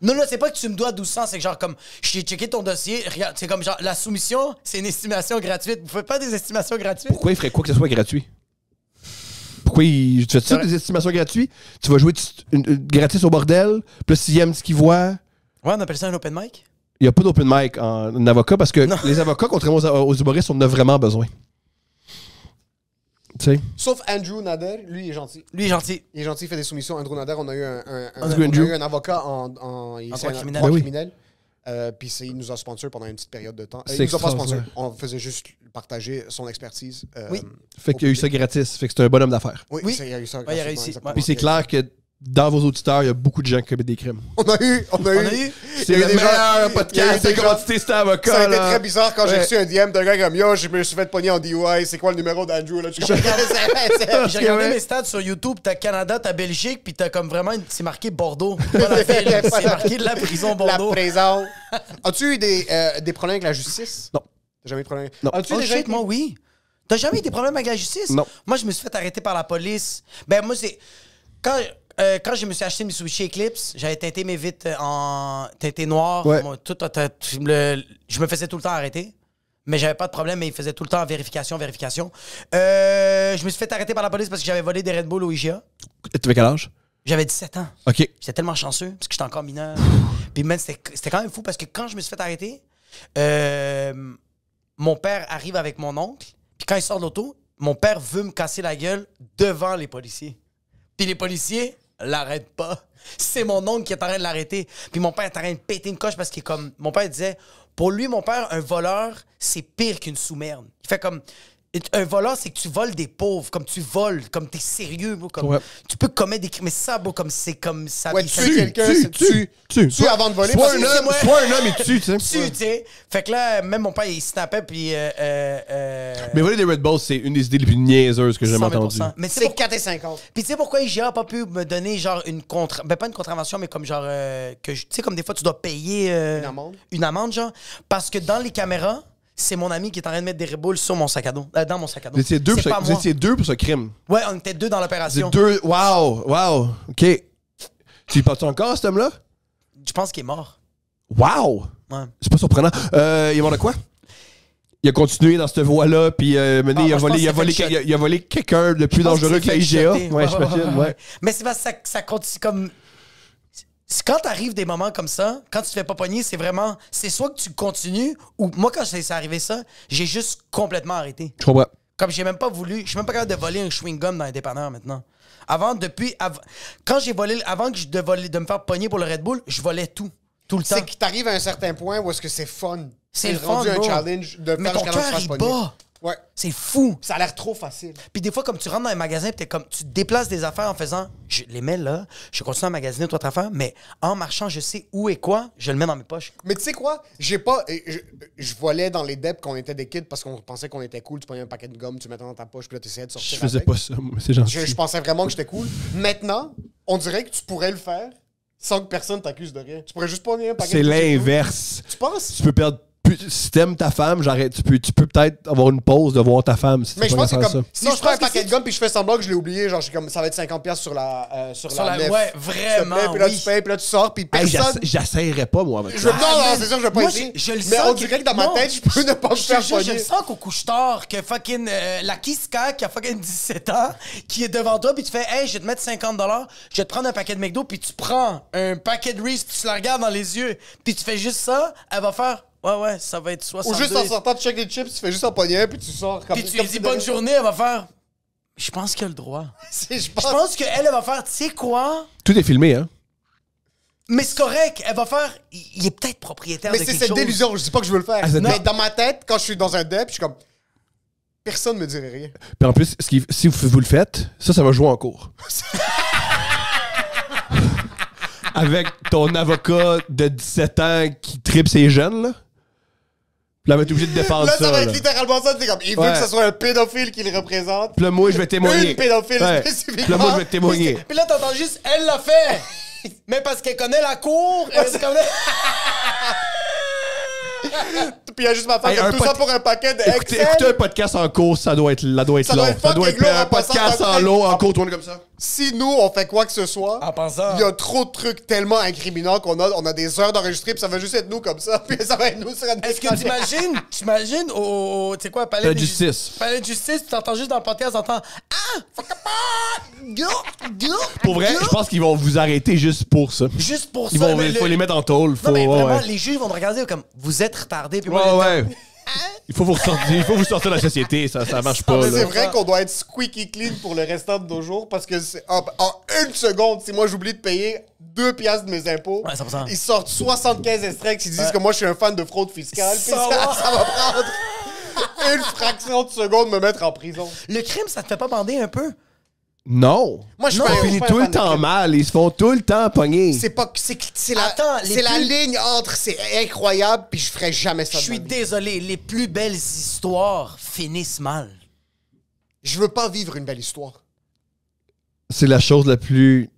Non, c'est pas que tu me dois 1200, c'est que genre comme, j'ai checké ton dossier, regarde, c'est comme genre, la soumission, c'est une estimation gratuite. Vous faites pas des estimations gratuites? Pourquoi il ferait quoi que ce soit gratuit? Pourquoi il. Tu fais ça, des estimations gratuites? Tu vas jouer gratis au bordel, puis s'il aime ce qu'il voit. Ouais, on appelle ça un open mic? Il n'y a pas d'open mic en avocat parce que Non. les avocats, contrairement aux humoristes, on en a vraiment besoin. Tu sais? Sauf Andrew Nader, lui, il est gentil. Lui, il est gentil. Il est gentil, il fait des soumissions. Andrew Nader, on a eu Andrew. un avocat en droit criminel. droit Ben oui. criminel. Puis il nous a sponsor pendant une petite période de temps. C'est Il nous a pas sponsor. extraordinaire. On faisait juste partager son expertise. Oui. Fait qu'il y a eu ça gratis. Fait que c'est un bonhomme d'affaires. Oui, Oui. il y a eu ça. Ouais, il a gratuitement, réussi. exactement. Puis c'est clair que dans vos auditeurs, il y a beaucoup de gens qui commettent des crimes. On a eu. C'est le meilleur podcast. C'est commandité, c'était avocat. Ça a été là. très bizarre quand j'ai reçu un DM d'un gars comme yo, je me suis fait pogner en DUI. C'est quoi le numéro d'Andrew là? J'ai regardé mes stats sur YouTube, t'as Canada, t'as Belgique, puis t'as comme vraiment, c'est marqué Bordeaux. Pas la ville, c'est marqué la prison Bordeaux. La prison. As-tu eu des problèmes avec la justice? Non. T'as jamais eu de problème? Non. As-tu Oh déjà shit, moi oui. T'as jamais eu des problèmes avec la justice? Non. Moi, je me suis fait arrêter par la police. Ben, moi, c'est. Quand je me suis acheté une Mitsubishi Eclipse, j'avais teinté mes vitres en teinté noir. Ouais. Moi, je me faisais tout le temps arrêter. Mais j'avais pas de problème, mais il faisait tout le temps vérification. Je me suis fait arrêter par la police parce que j'avais volé des Red Bull au IGA. Tu avais quel âge? J'avais 17 ans. OK. J'étais tellement chanceux parce que j'étais encore mineur. Puis même, c'était quand même fou parce que quand je me suis fait arrêter, mon père arrive avec mon oncle. Puis quand il sort de l'auto, mon père veut me casser la gueule devant les policiers. Puis les policiers l'arrêtent pas. C'est mon oncle qui est en train de l'arrêter. Puis mon père est en train de péter une coche parce qu'il est comme... Mon père disait, pour lui, mon père, un voleur, c'est pire qu'une sous-merde. Il fait comme... Un voleur, c'est que tu voles des pauvres, comme tu voles, comme t'es sérieux, bro, comme Ouais. tu peux commettre des crimes. Mais ça, bro, comme c'est comme ça. Ouais, il tuer fait- quelqu'un, c'est tu. tu avant de voler. Soit parce un que- homme, moi. soit un homme et tu sais. Tu sais. Fait que là, même mon père, il snappait, puis... Mais voler des Red Bulls, c'est une des idées les plus niaiseuses que j'ai jamais 100 000 entendues. Mais tu sais C'est pourquoi... 4,50. Puis tu sais pourquoi IGA a pas pu me donner genre une contre... Ben pas une contravention, mais comme genre... Tu sais, comme des fois, tu dois payer... Une amende? Une amende, genre. Parce que dans les caméras, c'est mon ami qui est en train de mettre des Red Bull sur mon sac à dos. Dans mon sac à dos. Vous étiez deux C'est pas vous moi. étiez deux pour ce crime. Ouais, on était deux dans Vous l'opération. étiez deux. Wow. OK. Tu y penses encore, cet homme-là? Je pense qu'il est mort. Wow. Ouais. C'est pas surprenant. Il est mort de quoi? Il a continué dans cette voie-là, puis maintenant, il a moi, je pense volé, il a que volé, c'est fait il a volé quelqu'un de plus Je pense dangereux qu'il que la s'est fait IGA. jeter. Ouais, j'imagine, ouais. Mais c'est parce que ça continue comme... Quand t'arrives des moments comme ça, quand tu te fais pas pogner, c'est vraiment... C'est soit que tu continues, ou moi, quand c'est arrivé ça, j'ai juste complètement arrêté. Je comprends. Comme j'ai même pas voulu... Je suis même pas capable de voler un chewing-gum dans un dépanneur maintenant. Avant, quand j'ai volé... Avant que de me faire pogner pour le Red Bull, je volais tout. Tout le temps. C'est que t'arrives à un certain point où est-ce que c'est fun. C'est le rendu fun, un bro. challenge de Mais faire ton jusqu'à temps que cœur, tu il fasses pogner. bat. Ouais. C'est fou. Ça a l'air trop facile. Puis des fois, comme tu rentres dans un magasin, puis t'es comme, tu te déplaces des affaires en faisant, je les mets là, je continue à magasiner d'autres affaires, mais en marchant, je sais où et quoi, je le mets dans mes poches. Mais tu sais quoi? J'ai pas. Je volais dans les depths quand on était des kids parce qu'on pensait qu'on était cool. Tu prenais un paquet de gomme, tu mettais dans ta poche, puis là, tu essayais de sortir. Je faisais avec. pas ça, moi, c'est gentil. Je pensais vraiment que j'étais cool. Maintenant, on dirait que tu pourrais le faire sans que personne t'accuse de rien. Tu pourrais juste prendre un paquet C'est de chips. l'inverse. Tu penses? Tu peux perdre. Si t'aimes ta femme, j'arrête. Tu peux peut-être avoir une pause de voir ta femme. Si Mais je t'es pas pense que capable de comme. faire Si Non, je je prends un pense que paquet si de gomme puis je fais semblant que je l'ai oublié, genre, je suis comme, ça va être 50$ sur la nef. Ouais, S'il te vraiment, plaît, puis là, oui. tu payes, puis là, tu sors, puis ça. Hey, personne. j'essayerais pas, moi, avec Je ça. veux- non, c'est sûr, je vais pas Moi, essayer. je le Mais sens on dirait que dans ma non. tête, je peux ne pas me Je faire te jure, je pogner. le sens qu'au couche-tard, que fucking la Kiska qui a fucking 17 ans, qui est devant toi, puis tu fais, hey, je vais te mettre 50$, je vais te prendre un paquet de McDo, puis tu prends un paquet de Reese, puis tu la regardes dans les yeux, puis tu fais juste ça, elle va faire, ouais, ça va être 62. Ou juste en sortant, tu check les chips, tu fais juste en pogner un, puis tu sors comme Puis tu comme lui dis si bonne de- journée, elle va faire, je pense qu'elle a le droit. Je Je pense. pense qu'elle va faire, tu sais quoi? Tout est filmé, hein? Mais c'est correct, elle va faire, il est peut-être propriétaire Mais de c'est quelque cette chose. délusion, je dis pas que je veux le faire. Ah, c'est- Mais non. dans ma tête, quand je suis dans un dep, je suis comme. Personne me dirait rien. Puis en plus, si vous le faites, ça va jouer en cours. Avec ton avocat de 17 ans qui tripe ses jeunes, là. Puis là, on va être obligé de défendre Là, ça va là. être littéralement ça. C'est comme, il veut Ouais. que ce soit un pédophile qui le représente. Puis là, moi, je vais témoigner. Une pédophile Ouais. spécifiquement. Puis là, moi, je vais témoigner. Puis là, t'entends juste, elle l'a fait! Mais parce qu'elle connaît la cour, elle connaît... Puis il y a juste ma femme Hey, comme un tout ça pod- pour un paquet de Écoutez Excel. un podcast en cours, ça doit être long. doit être Ça doit fucking être long un en passant podcast par- en long, en cours, tourné comme ça. Si nous, on fait quoi que ce soit, En pensant. il y a trop de trucs tellement incriminants qu'on a. On a des heures d'enregistrer, puis ça va juste être nous comme ça. Puis ça va être nous sur un Est-ce que t'imagines au tu sais quoi, palais Palais de de justice. Palais de justice, tu t'entends juste dans le podcast, t'entends Pour vrai, je pense qu'ils vont vous arrêter juste pour ça. juste pour Il ça. faut les mettre en tôle. Non, mais ouais, vraiment, ouais. les juges vont te regarder comme vous êtes retardés. Puis Ouais, moi, ouais. Il faut vous sortir de la société, ça marche pas. Mais là. c'est vrai qu'on doit être squeaky clean pour le restant de nos jours parce que c'est en une seconde, si moi j'oublie de payer 2 piastres de mes impôts, Ouais, 100%. ils sortent 75 extraits qui disent que moi je suis un fan de fraude fiscale. Puis Ça va. ça va prendre une fraction de seconde de me mettre en prison. le crime, ça te fait pas bander un peu? Non. Moi, je suis Non. pas Ça un- je suis finit pas un tout fan le de temps crime. mal. Ils se font tout le temps pogner. C'est la, Attends, les c'est la plus- ligne entre c'est incroyable puis je ferais jamais ça. Je suis de ma vie. désolé, les plus belles histoires finissent mal. Je veux pas vivre une belle histoire. C'est la chose la plus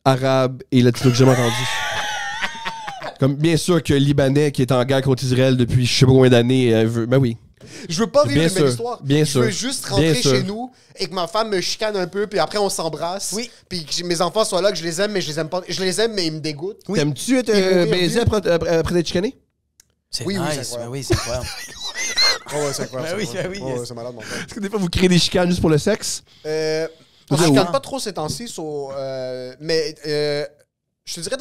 arabe et latino que j'ai jamais entendue. Comme bien sûr que Libanais qui est en guerre contre Israël depuis je sais pas combien d'années veut. Ben oui. Je veux pas vivre Bien une belle sûr, histoire. bien je veux sûr, juste bien rentrer sûr. chez nous et que ma femme me chicane un peu puis après on s'embrasse. Oui. Puis que mes enfants soient là, que je les aime mais je les aime pas. Je les aime mais ils me dégoûtent. T'aimes-tu être mourir baisé vieux. après d'être chicané? C'est Oui, oui, c'est nice, incroyable. oui, c'est incroyable. Oh ouais, c'est incroyable. Ben oui, c'est incroyable. ben oui, Oh ouais, yes. c'est malade mon frère. Est-ce que des fois vous créez des chicanes juste pour le sexe? On se Ouais. chicane pas trop ces temps-ci, mais je te dirais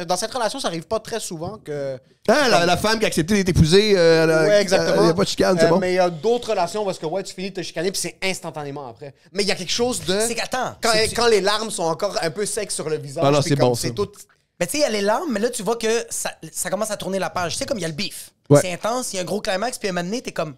dans cette relation, ça arrive pas très souvent que. Ah, la femme qui a accepté d'être épousée, Ouais, exactement. il n'y a pas de chicane, c'est bon. Mais il y a d'autres relations parce que ouais, tu finis de te chicaner puis c'est instantanément après. Mais il y a quelque chose de. C'est qu'attends. Quand, c'est- quand les larmes sont encore un peu secs sur le visage. Ah non, puis c'est comme bon, C'est ça. tout. Mais tu sais, il y a les larmes, mais là, tu vois que ça commence à tourner la page. Tu sais, comme il y a le beef. Ouais. C'est intense, il y a un gros climax, puis à un moment donné, t'es comme,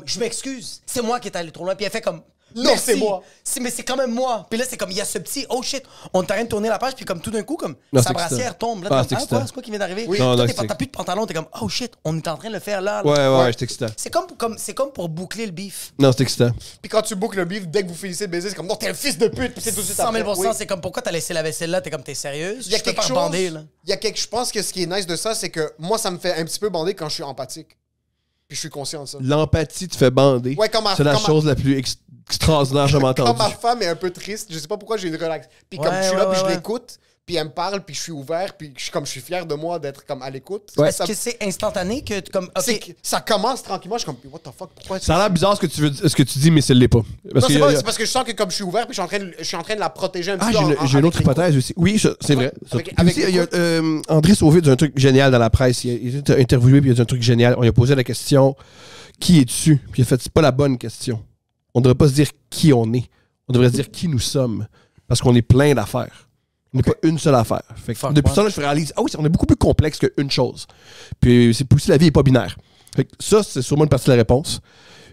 je m'excuse, c'est moi qui est allé trop loin. Puis elle fait comme, Non, merci. c'est moi. Mais c'est quand même moi. Puis là, c'est comme, il y a ce petit, oh shit, on est en train de tourner la page, puis comme tout d'un coup, comme, Non, sa c'est brassière excitant. tombe. Là, Ah, t'es c'est comme, excitant. c'est quoi qui vient d'arriver? Non, Toi, non, t'as plus de pantalon, t'es comme, oh shit, on est en train de le faire là. Ouais, là. ouais, c'est excitant. C'est comme pour boucler le beef. Non, c'est excitant. Puis quand tu boucles le bif, dès que vous finissez de baiser, c'est comme non, t'es un fils de pute. Puis c'est tout de suite 100 000 après. Oui. c'est comme, pourquoi t'as laissé la vaisselle là? T'es comme, t'es sérieuse? Il y a Je peux quelque pas chose. rebander, là. Je pense que ce qui est nice de ça, c'est que moi, ça me fait un petit peu bander quand je suis empathique. Puis je suis conscient de ça. L'empathie te fait bander. Ouais, c'est la chose la plus extraordinaire que j'ai jamais Quand entendue. ma femme est un peu triste, je sais pas pourquoi j'ai une relax. Puis comme Ouais, je suis là, ouais, puis je ouais. l'écoute, puis elle me parle, puis je suis ouvert, puis je suis fier de moi d'être comme à l'écoute. Ouais. Est-ce que c'est instantané que, comme, C'est ok, que ça commence tranquillement, je suis comme what the fuck, pourquoi Ça a l'air bizarre ce que tu dis, mais ce l'est pas. Parce Non, que c'est y a- pas- c'est parce que je sens que comme je suis ouvert, puis je suis en train de la protéger un petit Ah, peu. j'ai une autre hypothèse aussi. Oui, c'est vrai. Avec- Puis avec aussi, il y a, André Sauvé dit un truc génial dans la presse. Il a été interviewé, puis il a dit un truc génial. On lui a posé la question qui es-tu? Puis il a fait c'est pas la bonne question. On devrait pas se dire qui on est. On devrait se dire qui nous sommes. Parce qu'on est plein d'affaires. On n'est pas une seule affaire. Fait que Fuck, depuis ouais. ça, là, je réalise, ah oui, on est beaucoup plus complexe qu'une chose. Puis c'est aussi la vie n'est pas binaire. Fait que ça, c'est sûrement une partie de la réponse.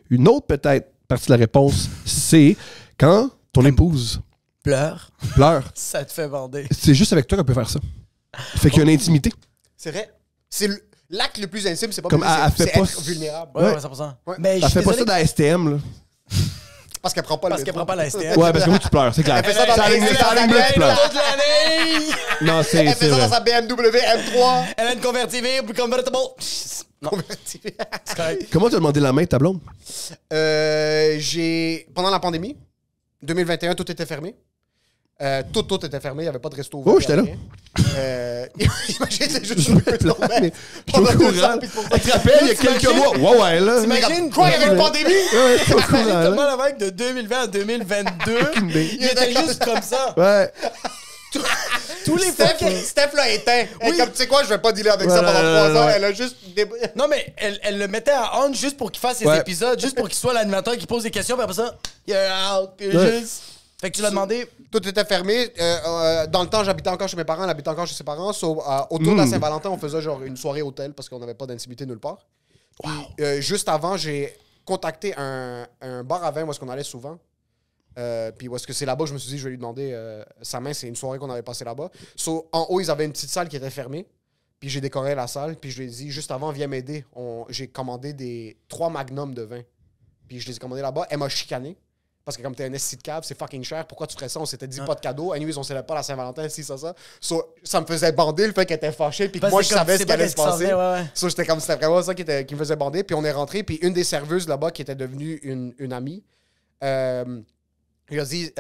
Une autre, peut-être, partie de la réponse, c'est quand ton épouse pleure, pleure, ça te fait bander. c'est juste avec toi qu'on peut faire ça. Fait qu'il y a une intimité. C'est vrai. C'est l'acte le plus intime, c'est pas Comme baiser, elle fait c'est pas être vulnérable. Ouais, Ouais. 100%. Ouais. Mais je Elle suis fait pas ça désolé, dans la STM, là. Parce qu'elle prend pas parce le qu'elle métro. prend pas la STM. Ouais, parce que moi, tu pleures, c'est clair. Elle fait ça dans Ça la arrive- STM, ça arrive là, tu pleures. Toute l'année! Non, Elle c'est fait ça vrai. dans sa BMW M3. Elle a une convertible, convertible. Non, Converti. c'est correct. Comment tu as demandé la main de ta blonde? Pendant la pandémie, 2021, tout était fermé. Tout était fermé, il n'y avait pas de resto ouvert. Oh, j'étais là. Imagine, c'est juste Je suis au courant. Tu te rappelles, il y a quelques mois. Ouais, ouais, là. T'imagines? Quoi, il y avait une pandémie? Ouais, je suis au courant, Imagine là. Thomas Lévesque de 2020 à 2022. Il était juste comme ça. Ouais. Tous les fois qu'elle... Steph l'a éteint. Elle est Oui. comme, tu sais quoi, je vais pas dealer avec ça Ouais, pendant ouais, 3 ans. ouais. Elle a juste... Non, mais elle le mettait à on juste pour qu'il fasse ses Ouais. épisodes, juste pour qu'il soit l'animateur qui pose des questions, puis après ça, you're out, puis Ouais. juste... Fait que tu l'as demandé... Tout était fermé. Dans le temps, j'habitais encore chez mes parents, elle habitait encore chez ses parents. Autour de la Saint-Valentin, on faisait genre une soirée hôtel parce qu'on n'avait pas d'intimité nulle part. Puis, juste avant, j'ai contacté un bar à vin où est-ce qu'on allait souvent. Puis où est-ce que c'est là-bas, je me suis dit, je vais lui demander sa main. C'est une soirée qu'on avait passée là-bas. En haut, ils avaient une petite salle qui était fermée. Puis j'ai décoré la salle. Puis je lui ai dit, juste avant, viens m'aider. J'ai commandé 3 magnums de vin. Puis je les ai commandés là-bas. Elle m'a chicané. Parce que comme t'es un SC de cave, c'est fucking cher. Pourquoi tu ferais ça? On s'était dit pas de cadeau. Anyways, on célèbre pas la Saint-Valentin, si, ça. Ça me faisait bander le fait qu'elle était fâchée. Puis que Parce moi, que je comme savais tu ce sais qui pas allait se qu'est-ce qui s'en passer. venait, ouais. J'étais comme, c'était vraiment ça qui me faisait bander. Puis on est rentré. Puis une des serveuses là-bas, qui était devenue une amie, lui a dit,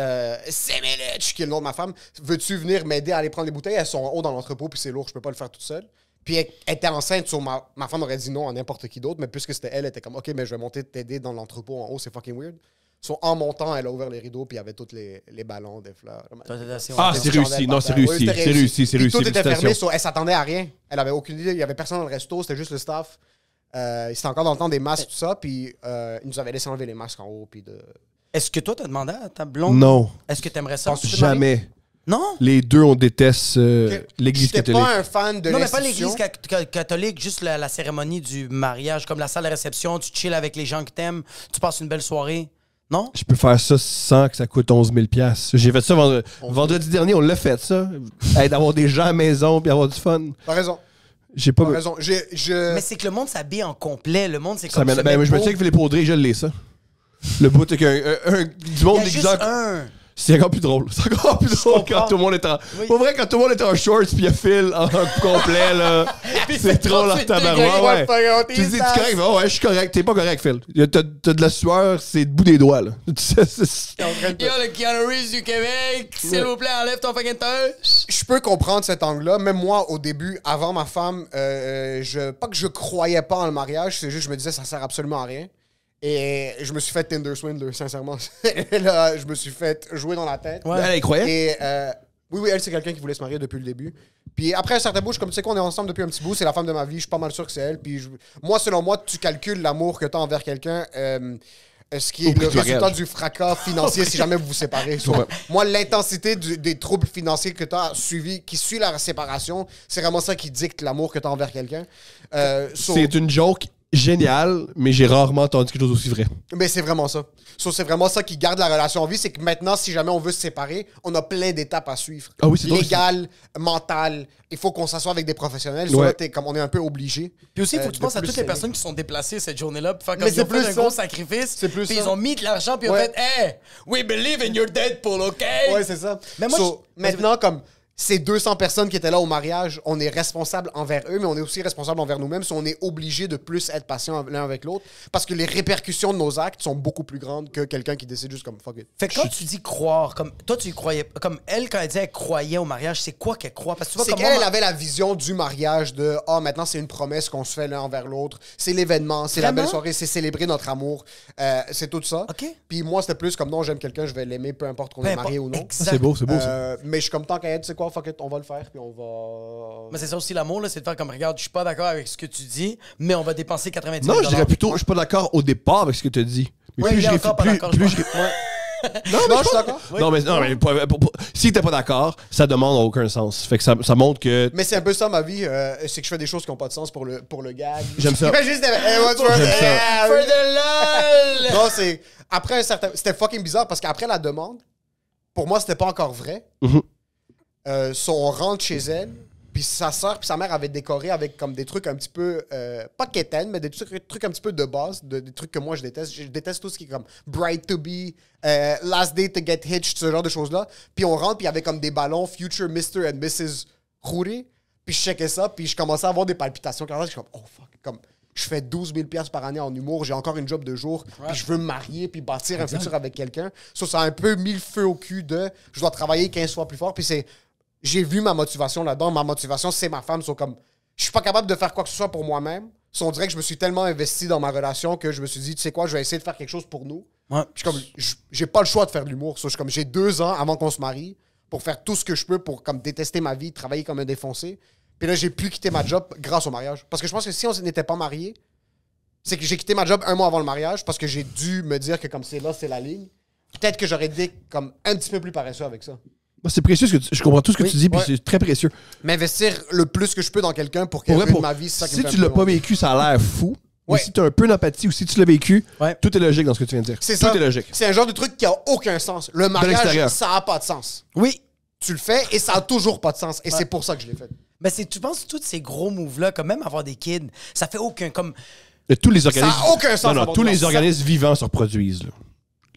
Semelich, qui est le nom de ma femme, veux-tu venir m'aider à aller prendre les bouteilles? Elles sont en haut dans l'entrepôt, puis c'est lourd, je peux pas le faire toute seule. Puis elle était enceinte, sur ma femme aurait dit non à n'importe qui d'autre, mais puisque c'était elle, elle était comme, OK, mais je vais monter t'aider dans l'entrepôt en haut, c'est fucking weird. En montant, elle a ouvert les rideaux, puis il y avait tous les ballons, des fleurs. Ah, Des c'est chandelles réussi. par Non, c'est terre. réussi. Oui, C'est réussi. C'est Puis réussi. tout était fermé, Félicitations. elle s'attendait à rien. Elle avait aucune idée, il y avait personne dans le resto, c'était juste le staff. C'était encore dans le temps des masques, tout ça, puis ils nous avaient laissé enlever les masques en haut, puis de... Est-ce que toi, t'as demandé à ta blonde? Non, Est-ce que t'aimerais ça? Tu peux demander? jamais. Non? Les deux, on déteste l'Église J'étais catholique. pas un fan de Non, mais pas l'institution. l'église catholique, juste la cérémonie du mariage, comme la salle de réception, tu chill avec les gens que t'aimes, tu passes une belle soirée. Non? Je peux faire ça sans que ça coûte 11 000 $. J'ai fait ça vendredi dernier, on l'a fait, ça. Hey, d'avoir des gens à la maison puis avoir du fun. T'as raison. J'ai pas... T'as raison. Mais c'est que le monde s'habille en complet. Le monde, c'est Ça comme ça. je me dis que Philippe Audrey, je l'ai, ça. Le bout avec du monde Il y a juste un. C'est encore plus drôle. C'est encore plus drôle quand tout le monde est en... Oui. Pour vrai, quand tout le monde est en shorts puis il y a Phil en complet, là. C'est trop leur tabarouette. Ouais. Tu dis, tu es correct? Oh, ouais, je suis correct. T'es pas correct, Phil. T'as de la sueur, c'est le bout des doigts, là. Yo, le Keanu Reeves du Québec, s'il vous plaît, enlève ton fucking teuil. Je peux comprendre cet angle-là. Même moi, au début, avant ma femme, pas que je croyais pas en le mariage, c'est juste que je me disais ça sert absolument à rien. Et je me suis fait Tinder Swindler, sincèrement. Là, je me suis fait jouer dans la tête. Ouais. Elle croyait? Et oui, elle, c'est quelqu'un qui voulait se marier depuis le début. Puis après un certain bout, je suis comme, tu sais quoi, on est ensemble depuis un petit bout, c'est la femme de ma vie, je suis pas mal sûr que c'est elle. Puis moi, selon moi, tu calcules l'amour que tu as envers quelqu'un. Ce qui est le résultat du fracas financier si jamais vous vous séparez. So, moi, l'intensité des troubles financiers que tu as qui suit la séparation, c'est vraiment ça qui dicte l'amour que tu as envers quelqu'un. C'est une joke géniale, mais j'ai rarement entendu quelque chose aussi vrai. Mais c'est vraiment ça. C'est vraiment ça qui garde la relation en vie. C'est que maintenant, si jamais on veut se séparer, on a plein d'étapes à suivre. Ah oui, c'est légal, mental. Il faut qu'on s'assoie avec des professionnels. Ouais. Là, comme on est un peu obligé. Puis aussi, il faut que tu penses à toutes les personnes qui sont déplacées cette journée-là pour faire comme Mais ils ont c'est plus fait un ça. gros sacrifice. C'est plus puis ça. ils ont mis de l'argent puis ils ont fait Hey, we believe in your Deadpool, OK? Ouais, c'est ça. Mais moi, maintenant, comme ces 200 personnes qui étaient là au mariage, on est responsable envers eux, mais on est aussi responsable envers nous-mêmes. On est obligé de plus être patient l'un avec l'autre parce que les répercussions de nos actes sont beaucoup plus grandes que quelqu'un qui décide juste comme fuck it. Fait que quand tu dis croire, comme toi, tu y croyais. Comme elle, quand elle disait qu'elle croyait au mariage, c'est quoi qu'elle croit? Parce que tu vois, C'est comme qu'elle moi, avait la vision du mariage de maintenant c'est une promesse qu'on se fait l'un envers l'autre. C'est l'événement, c'est la Vraiment? belle soirée, c'est célébrer notre amour. C'est tout ça. OK. Puis moi, c'était plus comme non, j'aime quelqu'un, je vais l'aimer, peu importe qu'on est marié ou non. Exact. C'est beau, ça. Mais je suis comme tant qu'à être, tu sais quoi, fuck it, on va le faire, puis on va. Mais c'est ça aussi l'amour, là, c'est de faire comme regarde, je suis pas d'accord avec ce que tu dis, mais on va dépenser 90 Non, 000 je dirais plutôt, je suis pas d'accord au départ avec ce que tu as dit. Mais Ouais, plus il est je encore pas d'accord, je pense. Non, je suis d'accord. Non, mais si t'es pas d'accord, ça demande aucun sens. Fait que ça montre que. Mais c'est un peu ça ma vie, c'est que je fais des choses qui n'ont pas de sens pour le gag. J'aime ça. Juste, what's worth J'aime ça. it? For the lol! Non, c'est. Après un certain. C'était fucking bizarre parce qu'après la demande, pour moi, c'était pas encore vrai. On rentre chez elle, puis sa soeur puis sa mère avaient décoré avec comme des trucs un petit peu. Pas quétaines, mais des trucs un petit peu de base, des trucs que moi je déteste. Je déteste tout ce qui est comme Bride to be, Last Day to Get Hitched, ce genre de choses-là. Puis on rentre, puis il y avait comme des ballons Future Mr. and Mrs. Rouré. Puis je checkais ça, puis je commençais à avoir des palpitations. Je suis comme, oh fuck, comme. Je fais 12 000 $ par année en humour, j'ai encore une job de jour, puis je veux me marier, puis bâtir un futur avec quelqu'un. Ça a un peu mis le feu au cul de je dois travailler 15 fois plus fort, puis j'ai vu ma motivation là-dedans. Ma motivation, c'est ma femme. Comme, je suis pas capable de faire quoi que ce soit pour moi-même. On dirait que je me suis tellement investi dans ma relation que je me suis dit, tu sais quoi, je vais essayer de faire quelque chose pour nous. Ouais. J'ai pas le choix de faire de l'humour. J'ai 2 ans avant qu'on se marie pour faire tout ce que je peux pour comme détester ma vie, travailler comme un défoncé. Puis là, j'ai pu quitter ma job grâce au mariage. Parce que je pense que si on n'était pas mariés, c'est que j'ai quitté ma job 1 mois avant le mariage parce que j'ai dû me dire que comme c'est là, c'est la ligne. Peut-être que j'aurais été comme un petit peu plus paresseux avec ça. C'est précieux, je comprends tout ce que tu dis, puis c'est très précieux. M'investir le plus que je peux dans quelqu'un pour qu'il ruine ma vie, c'est ça qui me fait Si tu l'as pas vécu, ça a l'air fou. Ouais. Mais si tu as un peu d'empathie ou si tu l'as vécu, tout est logique dans ce que tu viens de dire. C'est tout ça. est logique. C'est un genre de truc qui a aucun sens. Le mariage, l'extérieur. ça a pas de sens. Oui. Tu le fais et ça a toujours pas de sens. Et c'est pour ça que je l'ai fait. Mais tu penses tous ces gros moves-là, comme même avoir des kids, ça fait aucun comme. Et tous les organismes. Ça a aucun sens. Non, tous les organismes vivants se reproduisent. Là.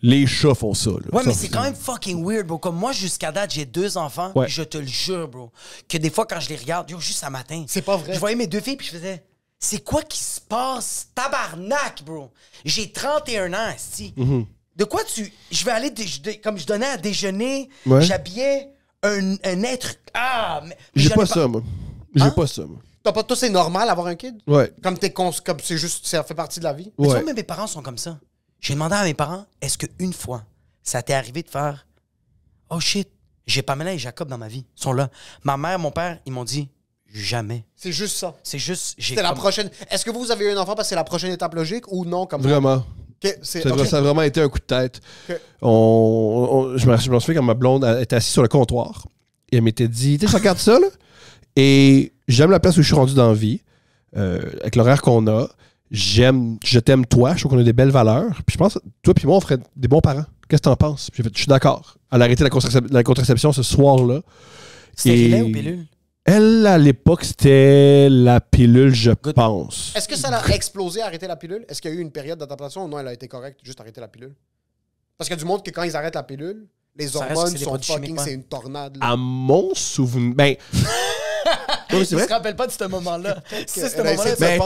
Les chats font ça. Là. Ouais, ça, mais c'est quand même fucking weird, bro. Comme moi, jusqu'à date, j'ai 2 enfants. Ouais. Je te le jure, bro. Que des fois, quand je les regarde, juste un matin. C'est pas vrai. Je voyais mes 2 filles, puis je faisais. C'est quoi qui se passe? Tabarnak, bro. J'ai 31 ans, esti. De quoi tu. Je vais aller. Comme je donnais à déjeuner, j'habillais un être. Ah! Mais j'ai pas ça, moi. J'ai pas ça, moi. T'as pas tout, c'est normal avoir un kid? Ouais. Comme comme c'est juste, ça fait partie de la vie? Mais tu vois, même mes parents sont comme ça. J'ai demandé à mes parents, est-ce qu'une fois, ça t'est arrivé de faire oh shit, j'ai Pamela et Jacob dans ma vie. Ils sont là. Ma mère, mon père, ils m'ont dit jamais. C'est juste ça. C'est juste. C'est la prochaine. Est-ce que vous avez eu un enfant parce que c'est la prochaine étape logique ou non? Comme Vraiment. Okay, ça a vraiment été un coup de tête. Okay. Je me souviens quand ma blonde était assise sur le comptoir et elle m'était dit, tu sais, je regarde ça, là, et j'aime la place où je suis rendu dans la vie, avec l'horaire qu'on a. je t'aime toi, je trouve qu'on a des belles valeurs. Puis je pense, toi puis moi, on ferait des bons parents. Qu'est-ce que t'en penses? Puis j'ai fait, je suis d'accord. Elle a arrêté la contraception ce soir-là. Stérilet ou pilule? Elle, à l'époque, c'était la pilule, je pense. Est-ce que ça l'a explosé, arrêter la pilule? Est-ce qu'il y a eu une période d'adaptation ou non, elle a été correcte, juste arrêter la pilule? Parce qu'il y a du monde que quand ils arrêtent la pilule, les hormones sont fucking, c'est une tornade. Là. À mon souvenir... Ben... Oui, c'est vrai? Je me rappelle pas de ce moment-là. C'est ce moment-là. Mais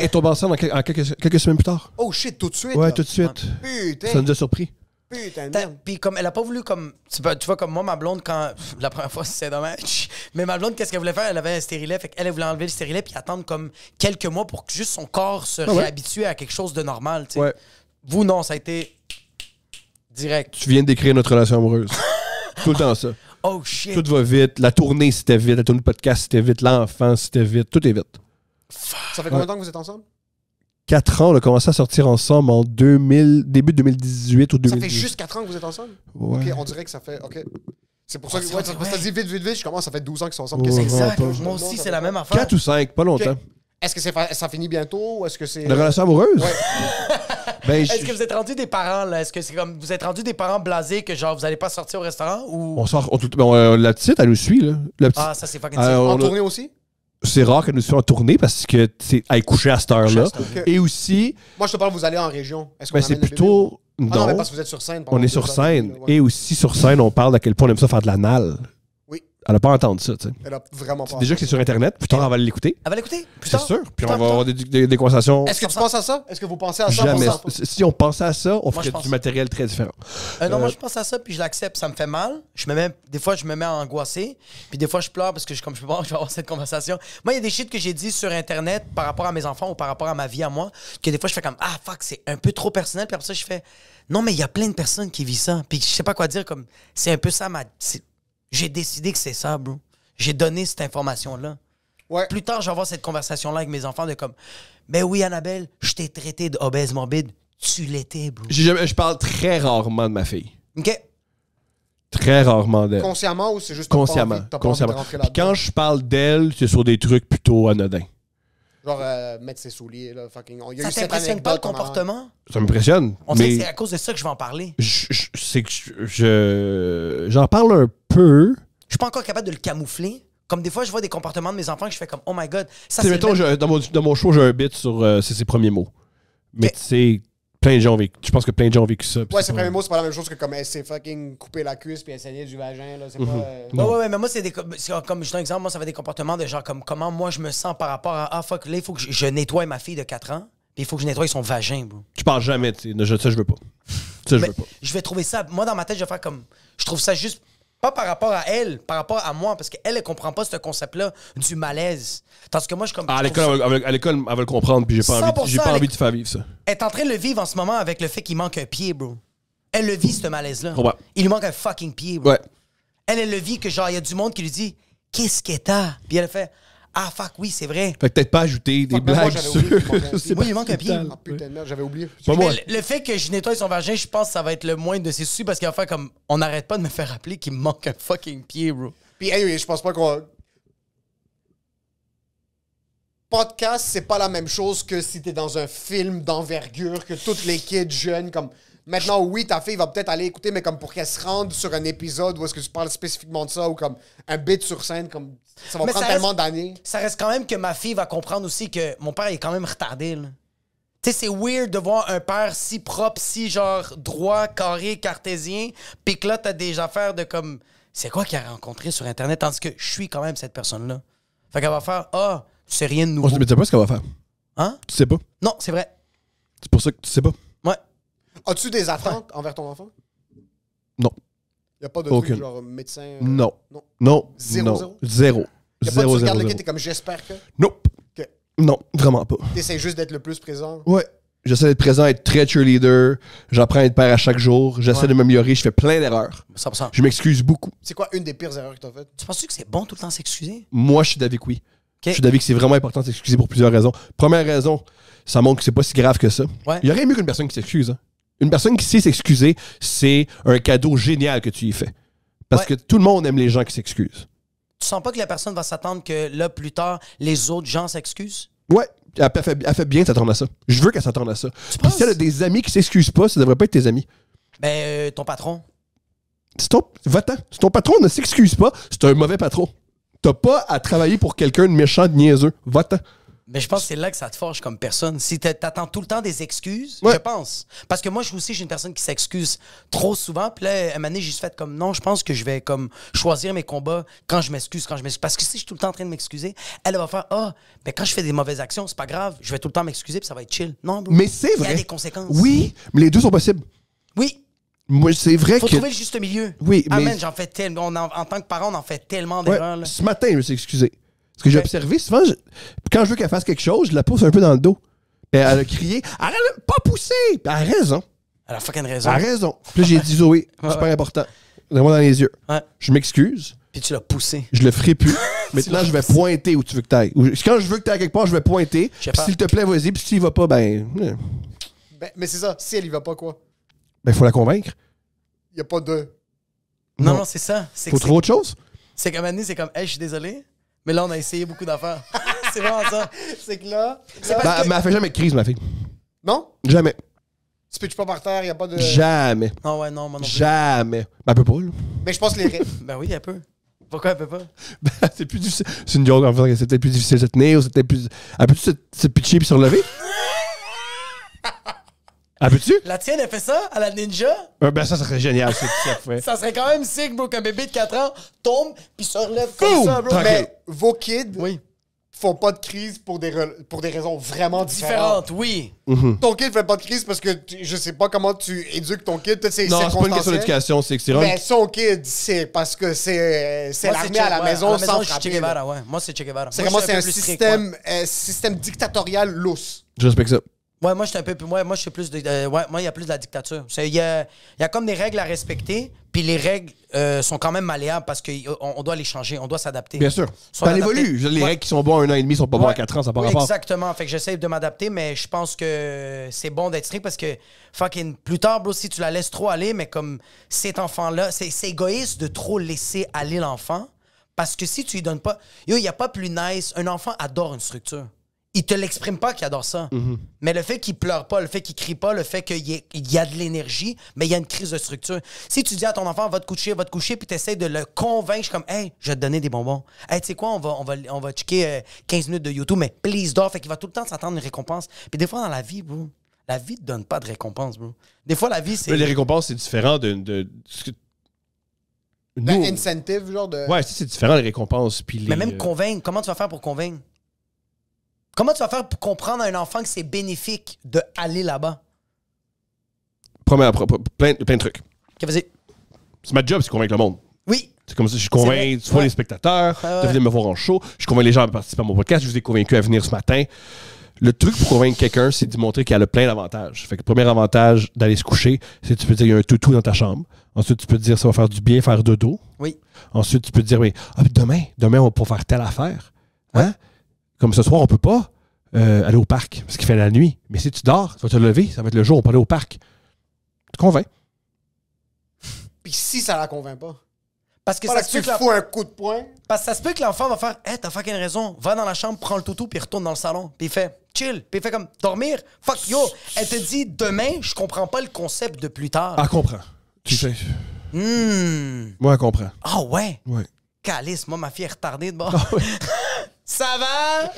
elle tombe enceinte en quelques semaine plus tard. Oh shit, tout de suite? Ouais, là. tout de suite. Putain. Ça nous a surpris. Putain, puis comme elle a pas voulu comme tu vois comme moi ma blonde quand la première fois c'est dommage mais ma blonde qu'est-ce qu'elle voulait faire, elle avait un stérilet, fait qu'elle voulait enlever le stérilet puis attendre comme quelques mois pour que juste son corps se réhabitue à quelque chose de normal, tu sais. Ouais. Vous non, ça a été direct. Tu viens de décrire notre relation amoureuse. Tout le temps ça. Oh shit. Tout va vite, la tournée c'était vite, la tournée de podcast c'était vite, l'enfant c'était vite, tout est vite. Ça fait combien de temps que vous êtes ensemble? 4 ans, on a commencé à sortir ensemble en début 2018 ou 2018. Ça fait juste 4 ans que vous êtes ensemble? Ouais. Ok, on dirait que ça fait... Ok. C'est pour ça que... c'est Ouais, vrai. ça dit vite, je commence, ça fait 12 ans qu'ils sont ensemble. Ouais, Qu'est-ce que c'est? Exact. vraiment pas. Moi aussi c'est la même affaire. 4 ou 5, pas longtemps. Ok. Est-ce que ça finit bientôt ou est-ce que c'est... La relation amoureuse? Ouais. Ben, Est-ce que vous êtes rendus des parents là? Est-ce que c'est comme vous êtes rendus des parents blasés que genre vous allez pas sortir au restaurant ou on sort... la petite, elle nous suit, là. La petite, ah ça c'est fucking En tournée aussi? c'est rare qu'elle nous suit en tournée parce que elle est couchée à cette heure-là. Ok. Et aussi, Moi, je te parle, vous allez en région. Est-ce qu'on ben, c'est amène le plutôt... bébé? Non, Ah non, mais parce que vous êtes sur scène. pendant on est 2 sur heures. scène. Ouais. Et aussi, sur scène, on parle d'à quel point on aime ça faire de l'anal. Oui. Elle n'a pas entendu ça, tu sais. Elle a vraiment pas... Déjà que c'est sur Internet, plus tard, on va l'écouter. Elle va l'écouter plus C'est tard? sûr. Puis Plus on tard, va plus avoir tard. des conversations. Est-ce que tu penses à ça? Est-ce que vous pensez à ça? Jamais. 100%? Si on pensait à ça, on ferait je pense. du matériel très différent. Non, moi je pense à ça puis je l'accepte, ça me fait mal. Des fois je me mets à angoisser, puis des fois je pleure parce que comme je peux pas, je vais avoir cette conversation. Moi il y a des shit que j'ai dit sur internet par rapport à mes enfants ou par rapport à ma vie à moi que des fois je fais comme ah fuck, c'est un peu trop personnel, puis après ça je fais non mais il y a plein de personnes qui vivent ça, puis je sais pas quoi dire, comme c'est un peu ça j'ai décidé que c'est ça, bro. J'ai donné cette information là. Ouais. Plus tard je vais avoir cette conversation là avec mes enfants de comme ben oui Annabelle, je t'ai traité d'obèse morbide, tu l'étais, bro. Je parle très rarement de ma fille. OK. Très rarement d'elle. Consciemment ou c'est juste... Consciemment. t'as pas envie de Consciemment. rentrer Puis là-dedans? quand je parle d'elle, c'est sur des trucs plutôt anodins. Genre, mettre ses souliers, là, fucking... Il y a Ça eu cette t'impressionne pas le anecdote en comportement? Ça m'impressionne. On dirait Mais que c'est à cause de ça que je vais en parler. c'est que j'en parle un peu. Je suis pas encore capable de le camoufler. Comme des fois, je vois des comportements de mes enfants que je fais comme « Oh my God! » Ça, Tu sais, c'est mettons, le même- dans mon show, j'ai un bit sur c'est ses premiers mots. Mais Ok. tu sais, plein de gens ont vécu. Je pense que plein de gens ont vécu ça. Ouais, c'est premier mot, c'est pas la même chose que comme elle s'est fucking coupé la cuisse puis elle saignait du vagin, là. C'est pas... Ouais, mais moi, c'est comme je donne un exemple, moi, ça va être des comportements de genre comme comment moi je me sens par rapport à ah fuck, là, il faut que je nettoie ma fille de 4 ans, puis il faut que je nettoie son vagin, bro. Je parle jamais, tu sais. Ça, je veux pas. Ça, je Mais veux pas. je vais trouver ça, moi dans ma tête, je vais faire comme, je trouve ça juste, pas par rapport à elle, par rapport à moi, parce qu'elle, elle comprend pas ce concept-là du malaise. Tandis que moi, je comme. À je trouve l'école, à l'école, elle va le comprendre, puis j'ai pas 100% envie de te faire vivre ça. Elle est en train de le vivre en ce moment avec le fait qu'il manque un pied, bro. Elle le vit, ce malaise-là. Ouais. Il lui manque un fucking pied, bro. Ouais. Elle le vit que, genre, il y a du monde qui lui dit « Qu'est-ce que t'as? » Puis elle fait « Ah, fuck, oui, c'est vrai. Fait que peut-être pas ajouter des Fuck, même moi, blagues j'avais sur. oublié qu'il manquait un pied. Oui, il manque un pied. Ah putain de merde, j'avais oublié. Pas moi. Mais le fait que je nettoie son vagin, je pense que ça va être le moins de ses soucis parce qu'il va faire comme « On n'arrête pas de me faire rappeler qu'il me manque un fucking pied, bro. » Puis, anyway, je pense pas qu'on... Podcast, c'est pas la même chose que si t'es dans un film d'envergure, que toutes les kids jeunes, comme... Maintenant, oui, ta fille va peut-être aller écouter, mais comme pour qu'elle se rende sur un épisode où est-ce que tu parles spécifiquement de ça, ou comme un bit sur scène, comme... Ça va Mais prendre ça tellement reste- d'années. Ça reste quand même que ma fille va comprendre aussi que mon père il est quand même retardé, là. Tu sais, c'est weird de voir un père si propre, si genre droit, carré, cartésien, pis que là, t'as des affaires de comme... C'est quoi qu'il a rencontré sur Internet? Tandis que je suis quand même cette personne-là. Fait qu'elle va faire « Ah, c'est rien de On nouveau. ne sait pas ce qu'elle va faire. » Hein? Tu sais pas. Non, c'est vrai. C'est pour ça que tu sais pas. Ouais. As-tu des attentes envers ton enfant? Non. Y a pas de Aucune. truc genre médecin? Non. Non. Non. Zéro, non. zéro? Zéro. Y a pas de Zéro, tu regardes zéro, le zéro. kid, t'es comme j'espère que... Nope. Ok. Non, vraiment pas. T'essaies juste d'être le plus présent. Ouais. J'essaie d'être présent, être très cheerleader. J'apprends à être père à chaque jour. J'essaie de m'améliorer. Je fais plein d'erreurs. 100%. Je m'excuse beaucoup. C'est quoi une des pires erreurs que t'as faites? Tu penses-tu que c'est bon tout le temps s'excuser? Moi, je suis d'avis que oui. Ok. Je suis d'avis que c'est vraiment important de s'excuser pour plusieurs raisons. Première raison, ça montre que c'est pas si grave que ça. Ouais. Il y aurait mieux qu'une personne qui s'excuse. Hein. Une personne qui sait s'excuser, c'est un cadeau génial que tu y fais. Parce Ouais. que tout le monde aime les gens qui s'excusent. Tu sens pas que la personne va s'attendre que là, plus tard, les autres gens s'excusent? Ouais, Elle fait bien de s'attendre à ça. Je veux qu'elle s'attende à ça. Puis penses? si elle a des amis qui s'excusent pas, ça devrait pas être tes amis. Ben, ton patron. Va-t'en. Si ton patron ne s'excuse pas, c'est un mauvais patron. T'as pas à travailler pour quelqu'un de méchant, de niaiseux. Va-t'en. Mais je pense que c'est là que ça te forge comme personne. Si t'attends tout le temps des excuses, Ouais. je pense. Parce que moi, je suis une personne qui s'excuse trop souvent. Puis là, à un moment donné, j'ai juste fait comme non, je pense que je vais comme choisir mes combats quand je m'excuse. Parce que si je suis tout le temps en train de m'excuser, elle va faire ben quand je fais des mauvaises actions, c'est pas grave. Je vais tout le temps m'excuser puis ça va être chill. Non, bro. Mais c'est Il y vrai. a des conséquences. Oui, mais les deux sont possibles. Oui. Moi, c'est vrai Faut que... trouver le juste milieu. Oui, mais- Amen, j'en fais tellement. En tant que parent, on en fait tellement Ouais, d'erreurs. là. ce matin, je me suis excusé. Parce que j'ai Ok. observé, souvent, quand je veux qu'elle fasse quelque chose, je la pousse un peu dans le dos. Et elle a crié « Arrête de pas pousser! » Puis elle a raison. Elle a fucking raison. Elle a raison. Puis là, j'ai dit « Zoé, super important. Regarde-moi dans les yeux. Ouais. Je m'excuse. Puis tu l'as poussé. Je le ferai plus. Maintenant, je vais pointer où tu veux que t'ailles. Quand je veux que t'ailles quelque part, je vais pointer. Je sais Puis pas. s'il te plaît, vas-y. Puis s'il va pas, ben... Mais c'est ça. Si elle y va pas, quoi? Ben, faut la convaincre. Il y a pas de... Non, Non. non, c'est ça. C'est Faut que trouver autre chose. c'est comme Annie, c'est comme, hey, je suis désolé, mais là, on a essayé beaucoup d'affaires. C'est vraiment ça. C'est que là... Ben, mais elle fait jamais de crise, ma fille. Non? Jamais. Tu pitches pas par terre, il y a pas de... Jamais. Non, ouais, non, moi non plus. Jamais. Ben, elle peut pas, là. Mais je pense que les règles... Ben oui, elle peut. Pourquoi elle peut pas? Ben, c'est plus difficile. C'est une joke, en fait. C'est peut-être plus difficile de se tenir ou c'est peut-être plus. Elle peut-tu se pitcher puis se relever? Elle peut-tu? La tienne, elle fait ça à la ninja? Ben, ça serait génial, si ça pouvait. Ça serait quand même sick, bro, qu'un bébé de 4 ans tombe puis se relève comme Boum! ça, bro. Tranquille. Mais vos kids Oui. font pas de crise pour des raisons vraiment différentes. Différente, oui. Ton kid fait pas de crise parce que je sais pas comment tu éduques ton kid. Peut-être c'est Non, c'est pas une question circonstanciel. d'éducation, c'est que c'est Mais vraiment. son kid, c'est parce que c'est Moi, l'armée à la ouais, maison sans je suis Che frapper. Guevara, ouais. Moi, c'est Che Guevara. C'est Moi, vraiment je c'est suis un peu plus strict, système dictatorial lousse. Je respecte ça. Ouais, moi, je suis un peu plus. Moi, je suis plus de. Ouais, moi, il y a plus de la dictature. Il y a comme des règles à respecter, puis les règles sont quand même malléables parce qu'on doit les changer, on doit s'adapter. Bien sûr. Sont Ça adaptés. évolue. Je veux dire, les Ouais. règles qui sont bons à 1 an et demi sont pas bons à 4 ans, ça n'a pas Oui, rapport. exactement. Fait que j'essaie de m'adapter, mais je pense que c'est bon d'être strict parce que fucking plus tard, bro, si tu la laisses trop aller, mais comme cet enfant-là, c'est égoïste de trop laisser aller l'enfant parce que si tu lui donnes pas. Yo, il n'y a pas plus nice. Un enfant adore une structure. Il te l'exprime pas qu'il adore ça. Mais le fait qu'il pleure pas, le fait qu'il crie pas, le fait qu'il y a de l'énergie, mais il y a une crise de structure. Si tu dis à ton enfant, va te coucher, puis tu essaies de le convaincre, je suis comme, hey, je vais te donner des bonbons. Hey, tu sais quoi, on va checker 15 minutes de YouTube, mais please dors. Fait qu'il va tout le temps s'attendre une récompense. Puis des fois, dans la vie, bro, la vie te donne pas de récompense, bro. Des fois, la vie, c'est. Mais les récompenses, c'est différent de ce que- Un Nous. incentive, genre de... Ouais, c'est différent, les récompenses. Puis les, Mais même convaincre, comment tu vas faire pour convaincre? Comment tu vas faire pour comprendre à un enfant que c'est bénéfique d'aller là-bas? plein de trucs. Ok, vas-y. C'est ma job, c'est convaincre le monde. Oui. C'est comme ça, je C'est convainc vrai. soit Ouais. les spectateurs Ouais, ouais. de venir me voir en show, je convainc les gens à participer à mon podcast, je vous ai convaincu à venir ce matin. Le truc pour convaincre quelqu'un, c'est de montrer qu'elle a plein d'avantages. Fait que le premier avantage d'aller se coucher, c'est que tu peux dire il y a un toutou dans ta chambre. Ensuite, tu peux te dire ça va faire du bien faire dodo. Oui. Ensuite, tu peux te dire oui, puis demain, on va pouvoir faire telle affaire. Hein? Comme ce soir, on peut pas aller au parc parce qu'il fait la nuit. Mais si tu dors, tu vas te lever, ça va être le jour, on peut aller au parc. Tu convaincs. Puis si ça la convainc pas. Parce que Voilà ça que se peut tu que fous un coup de poing. Parce que ça se peut que l'enfant va faire hey, t'as fucking raison, va dans la chambre, prends le toutou, puis retourne dans le salon. Puis il fait chill, puis il fait comme dormir. Fuck yo, elle te dit demain, je comprends pas le concept de plus tard. Ah, comprends. Tu sais. Moi, elle comprend. Ah ouais? Ouais. Calice, moi ma fille est retardée de bord. Ah ouais. Ça va?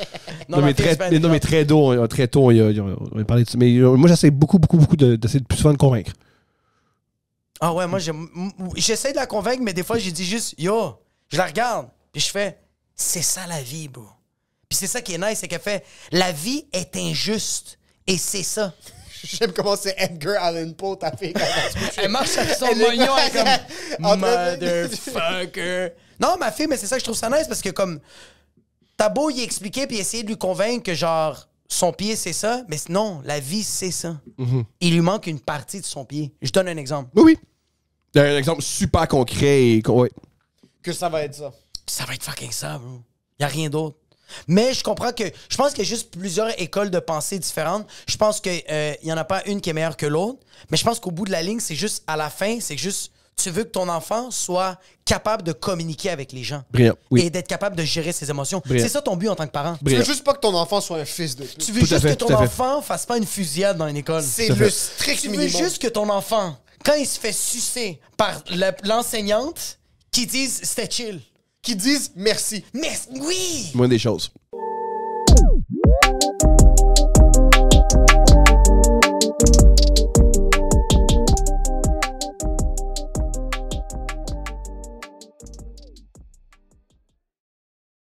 Non, ma mais fille est super intelligente. très tôt, on a parlé de ça. Mais moi, j'essaie beaucoup d'essayer de plus souvent de convaincre. Ah ouais, moi j'essaie de la convaincre, mais des fois j'ai dit juste yo, je la regarde, puis je fais c'est ça la vie, bro. Puis c'est ça qui est nice, c'est qu'elle fait la vie est injuste et c'est ça. J'aime comment c'est Edgar Allan Poe, ta fille. quand elle va se coucher. Elle marche avec son Elle est- mognon, elle est En comme train de- motherfucker. Non, ma fille, mais c'est ça que je trouve ça nice parce que comme t'as beau y expliquer puis essayer de lui convaincre que genre son pied c'est ça, mais non, la vie c'est ça. Il lui manque une partie de son pied. Je donne un exemple. Oui. Un exemple super concret et. Ouais. Que ça va être ça. Ça va être fucking ça, bro. Y a rien d'autre. Mais je comprends que je pense qu'il y a juste plusieurs écoles de pensée différentes. Je pense que y en a pas une qui est meilleure que l'autre, mais je pense qu'au bout de la ligne, c'est juste à la fin, c'est juste Tu veux que ton enfant soit capable de communiquer avec les gens. Brillant, oui. Et d'être capable de gérer ses émotions. Brillant. C'est ça ton but en tant que parent. Tu veux juste pas que ton enfant soit un fils de pute. Tu veux Tout à juste fait, que ton tout à fait. enfant fasse pas une fusillade dans une école. C'est Tout à le fait. strict Tu veux minimum. juste que ton enfant, quand il se fait sucer par l'enseignante, qu'il dise c'était chill. Qu'ils disent merci. Mais oui! Moins des choses.